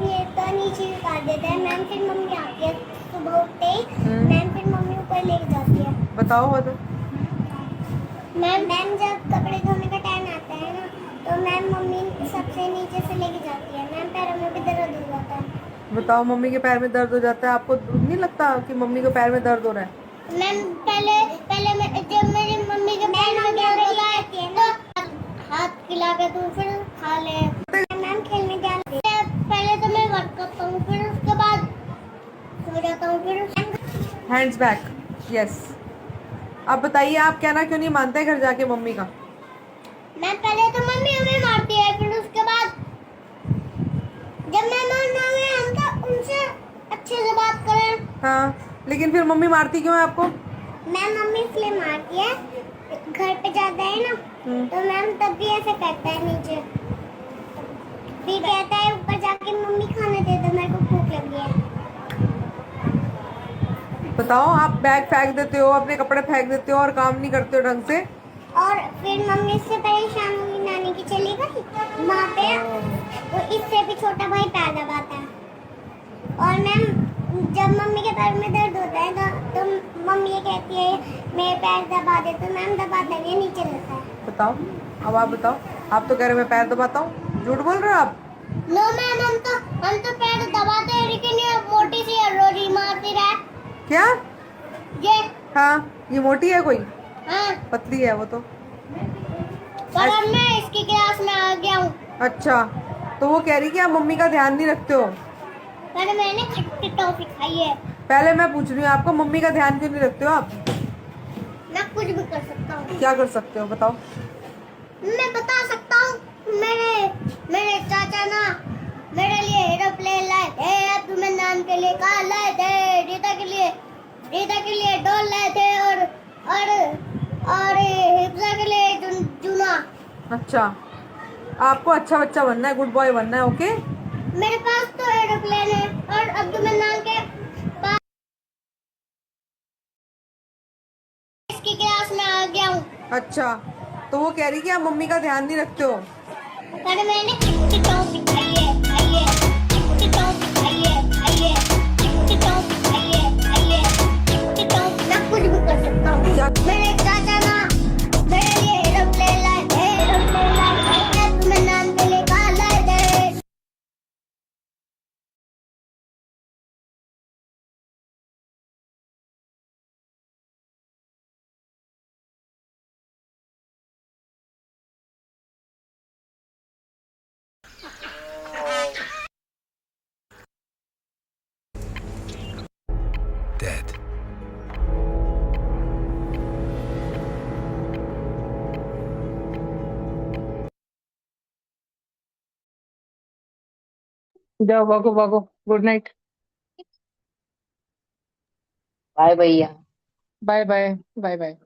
ये तो नीचे उतार देता है मैम, फिर मम्मी आती है सुबह उठते ही, मैम फिर मम्मी ऊपर लेके जाती है। बताओ हो तो। मैम जब कपड़े धोने का टाइम आता है ना, तो मैम मम्मी सबसे नीचे से लेके जाती है। मैम पैरों में भी दर्द हो जाता है। बताओ, मम्मी के पैर में दर्द हो जाता है, आपको नहीं लगता कि मम्मी के पैर में दर्द हो रहा है? मैम पहले जब मेरी मम्मी के पैर में दर्द होता है तो हाथ खिला के दूं, फिर खा ले। मैम खेलने जाती है, पहले तो मैं वर्क करता हूँ, फिर उसके बाद सो जाता हूँ, फिर हैंड्स बैक, यस। अब बताइए, आप कहना क्यों नहीं मानते घर जाके मम्मी का? मैम पहले तो मम्मी हमें मारती है, फिर उसके बाद जब मेहमान आ गए हम तो उनसे अच्छे से बात करें। हाँ, लेकिन फिर मम्मी मारती क्यों है आपको? मैम मम्मी इसलिए मारती है, घर पे जाता है ना तो मैम तब भी ऐसे करता है नीचे, फिर कहता है ऊपर जाके मम्मी खाना दे दो, मेरे को भूख लगी है। बताओ, आप बैग फेंक देते हो, अपने कपड़े फेंक देते हो और काम नहीं करते हो ढंग से। और फिर मम्मी इससे परेशान हुई, नानी की चली गई वहाँ पे, वो इससे भी छोटा भाई पैर दबाता है। और मैम जब मम्मी के पैर में दर्द होता है तो मम्मी ये कहती है मेरे पैर दबा दे, तो मैम दबाता नहीं, नीचे रहता है। बताओ, अब आप बताओ। आप तो कह रहे मैं पैर दबाता हूँ, झूठ बोल रहे हो आप। नो मैम हम तो पैर दबाते हैं, लेकिन ये मोटी सी रोटी मारती रहा। क्या? ये हाँ, ये मोटी है कोई? हाँ, पतली है वो तो। पर अब मैं इसकी क्लास में आ गया हूँ। अच्छा, तो वो कह रही कि आप मम्मी का ध्यान नहीं रखते हो। पर मैंने खट्टी टॉफी खाई है। पहले मैं पूछ रही हूँ आपको, मम्मी का ध्यान क्यों नहीं रखते हो आप? मैं कुछ भी कर सकता हूँ। क्या कर सकते हो बताओ? मैं बता सकता हूँ, मेरे चाचा ना मेरे लिए एरोप्लेन लाए थे, अब तुम्हें नाम के लिए कार लाए थे, रीता के लिए डॉल लाए थे, और हिप्सा के लिए जूना। अच्छा, आपको अच्छा बच्चा बनना है, गुड बॉय बनना है, ओके? मेरे पास तो एरोप्लेन है, और अब तुम्हें नाम के पास इसकी क्लास में आ गया हूँ। अच्छा, तो वो कह रही कि आप मम्मी का ध्यान नहीं रखते हो। पर मैंने खट्टी टॉफी खाई है, खट्टी टॉफी खाई है, खट्टी टॉफी खाई है, खट्टी टॉफी। मैं कुछ भी कर सकता हूँ। मेरे चाचा ना मेरे लिए एरोप्लेन लाए थे, तुम्हें नाम के लिए कार लाए थे। Dead. जाओ, भागो भागो, गुड नाइट। बाय भैया। Bye bye bye bye.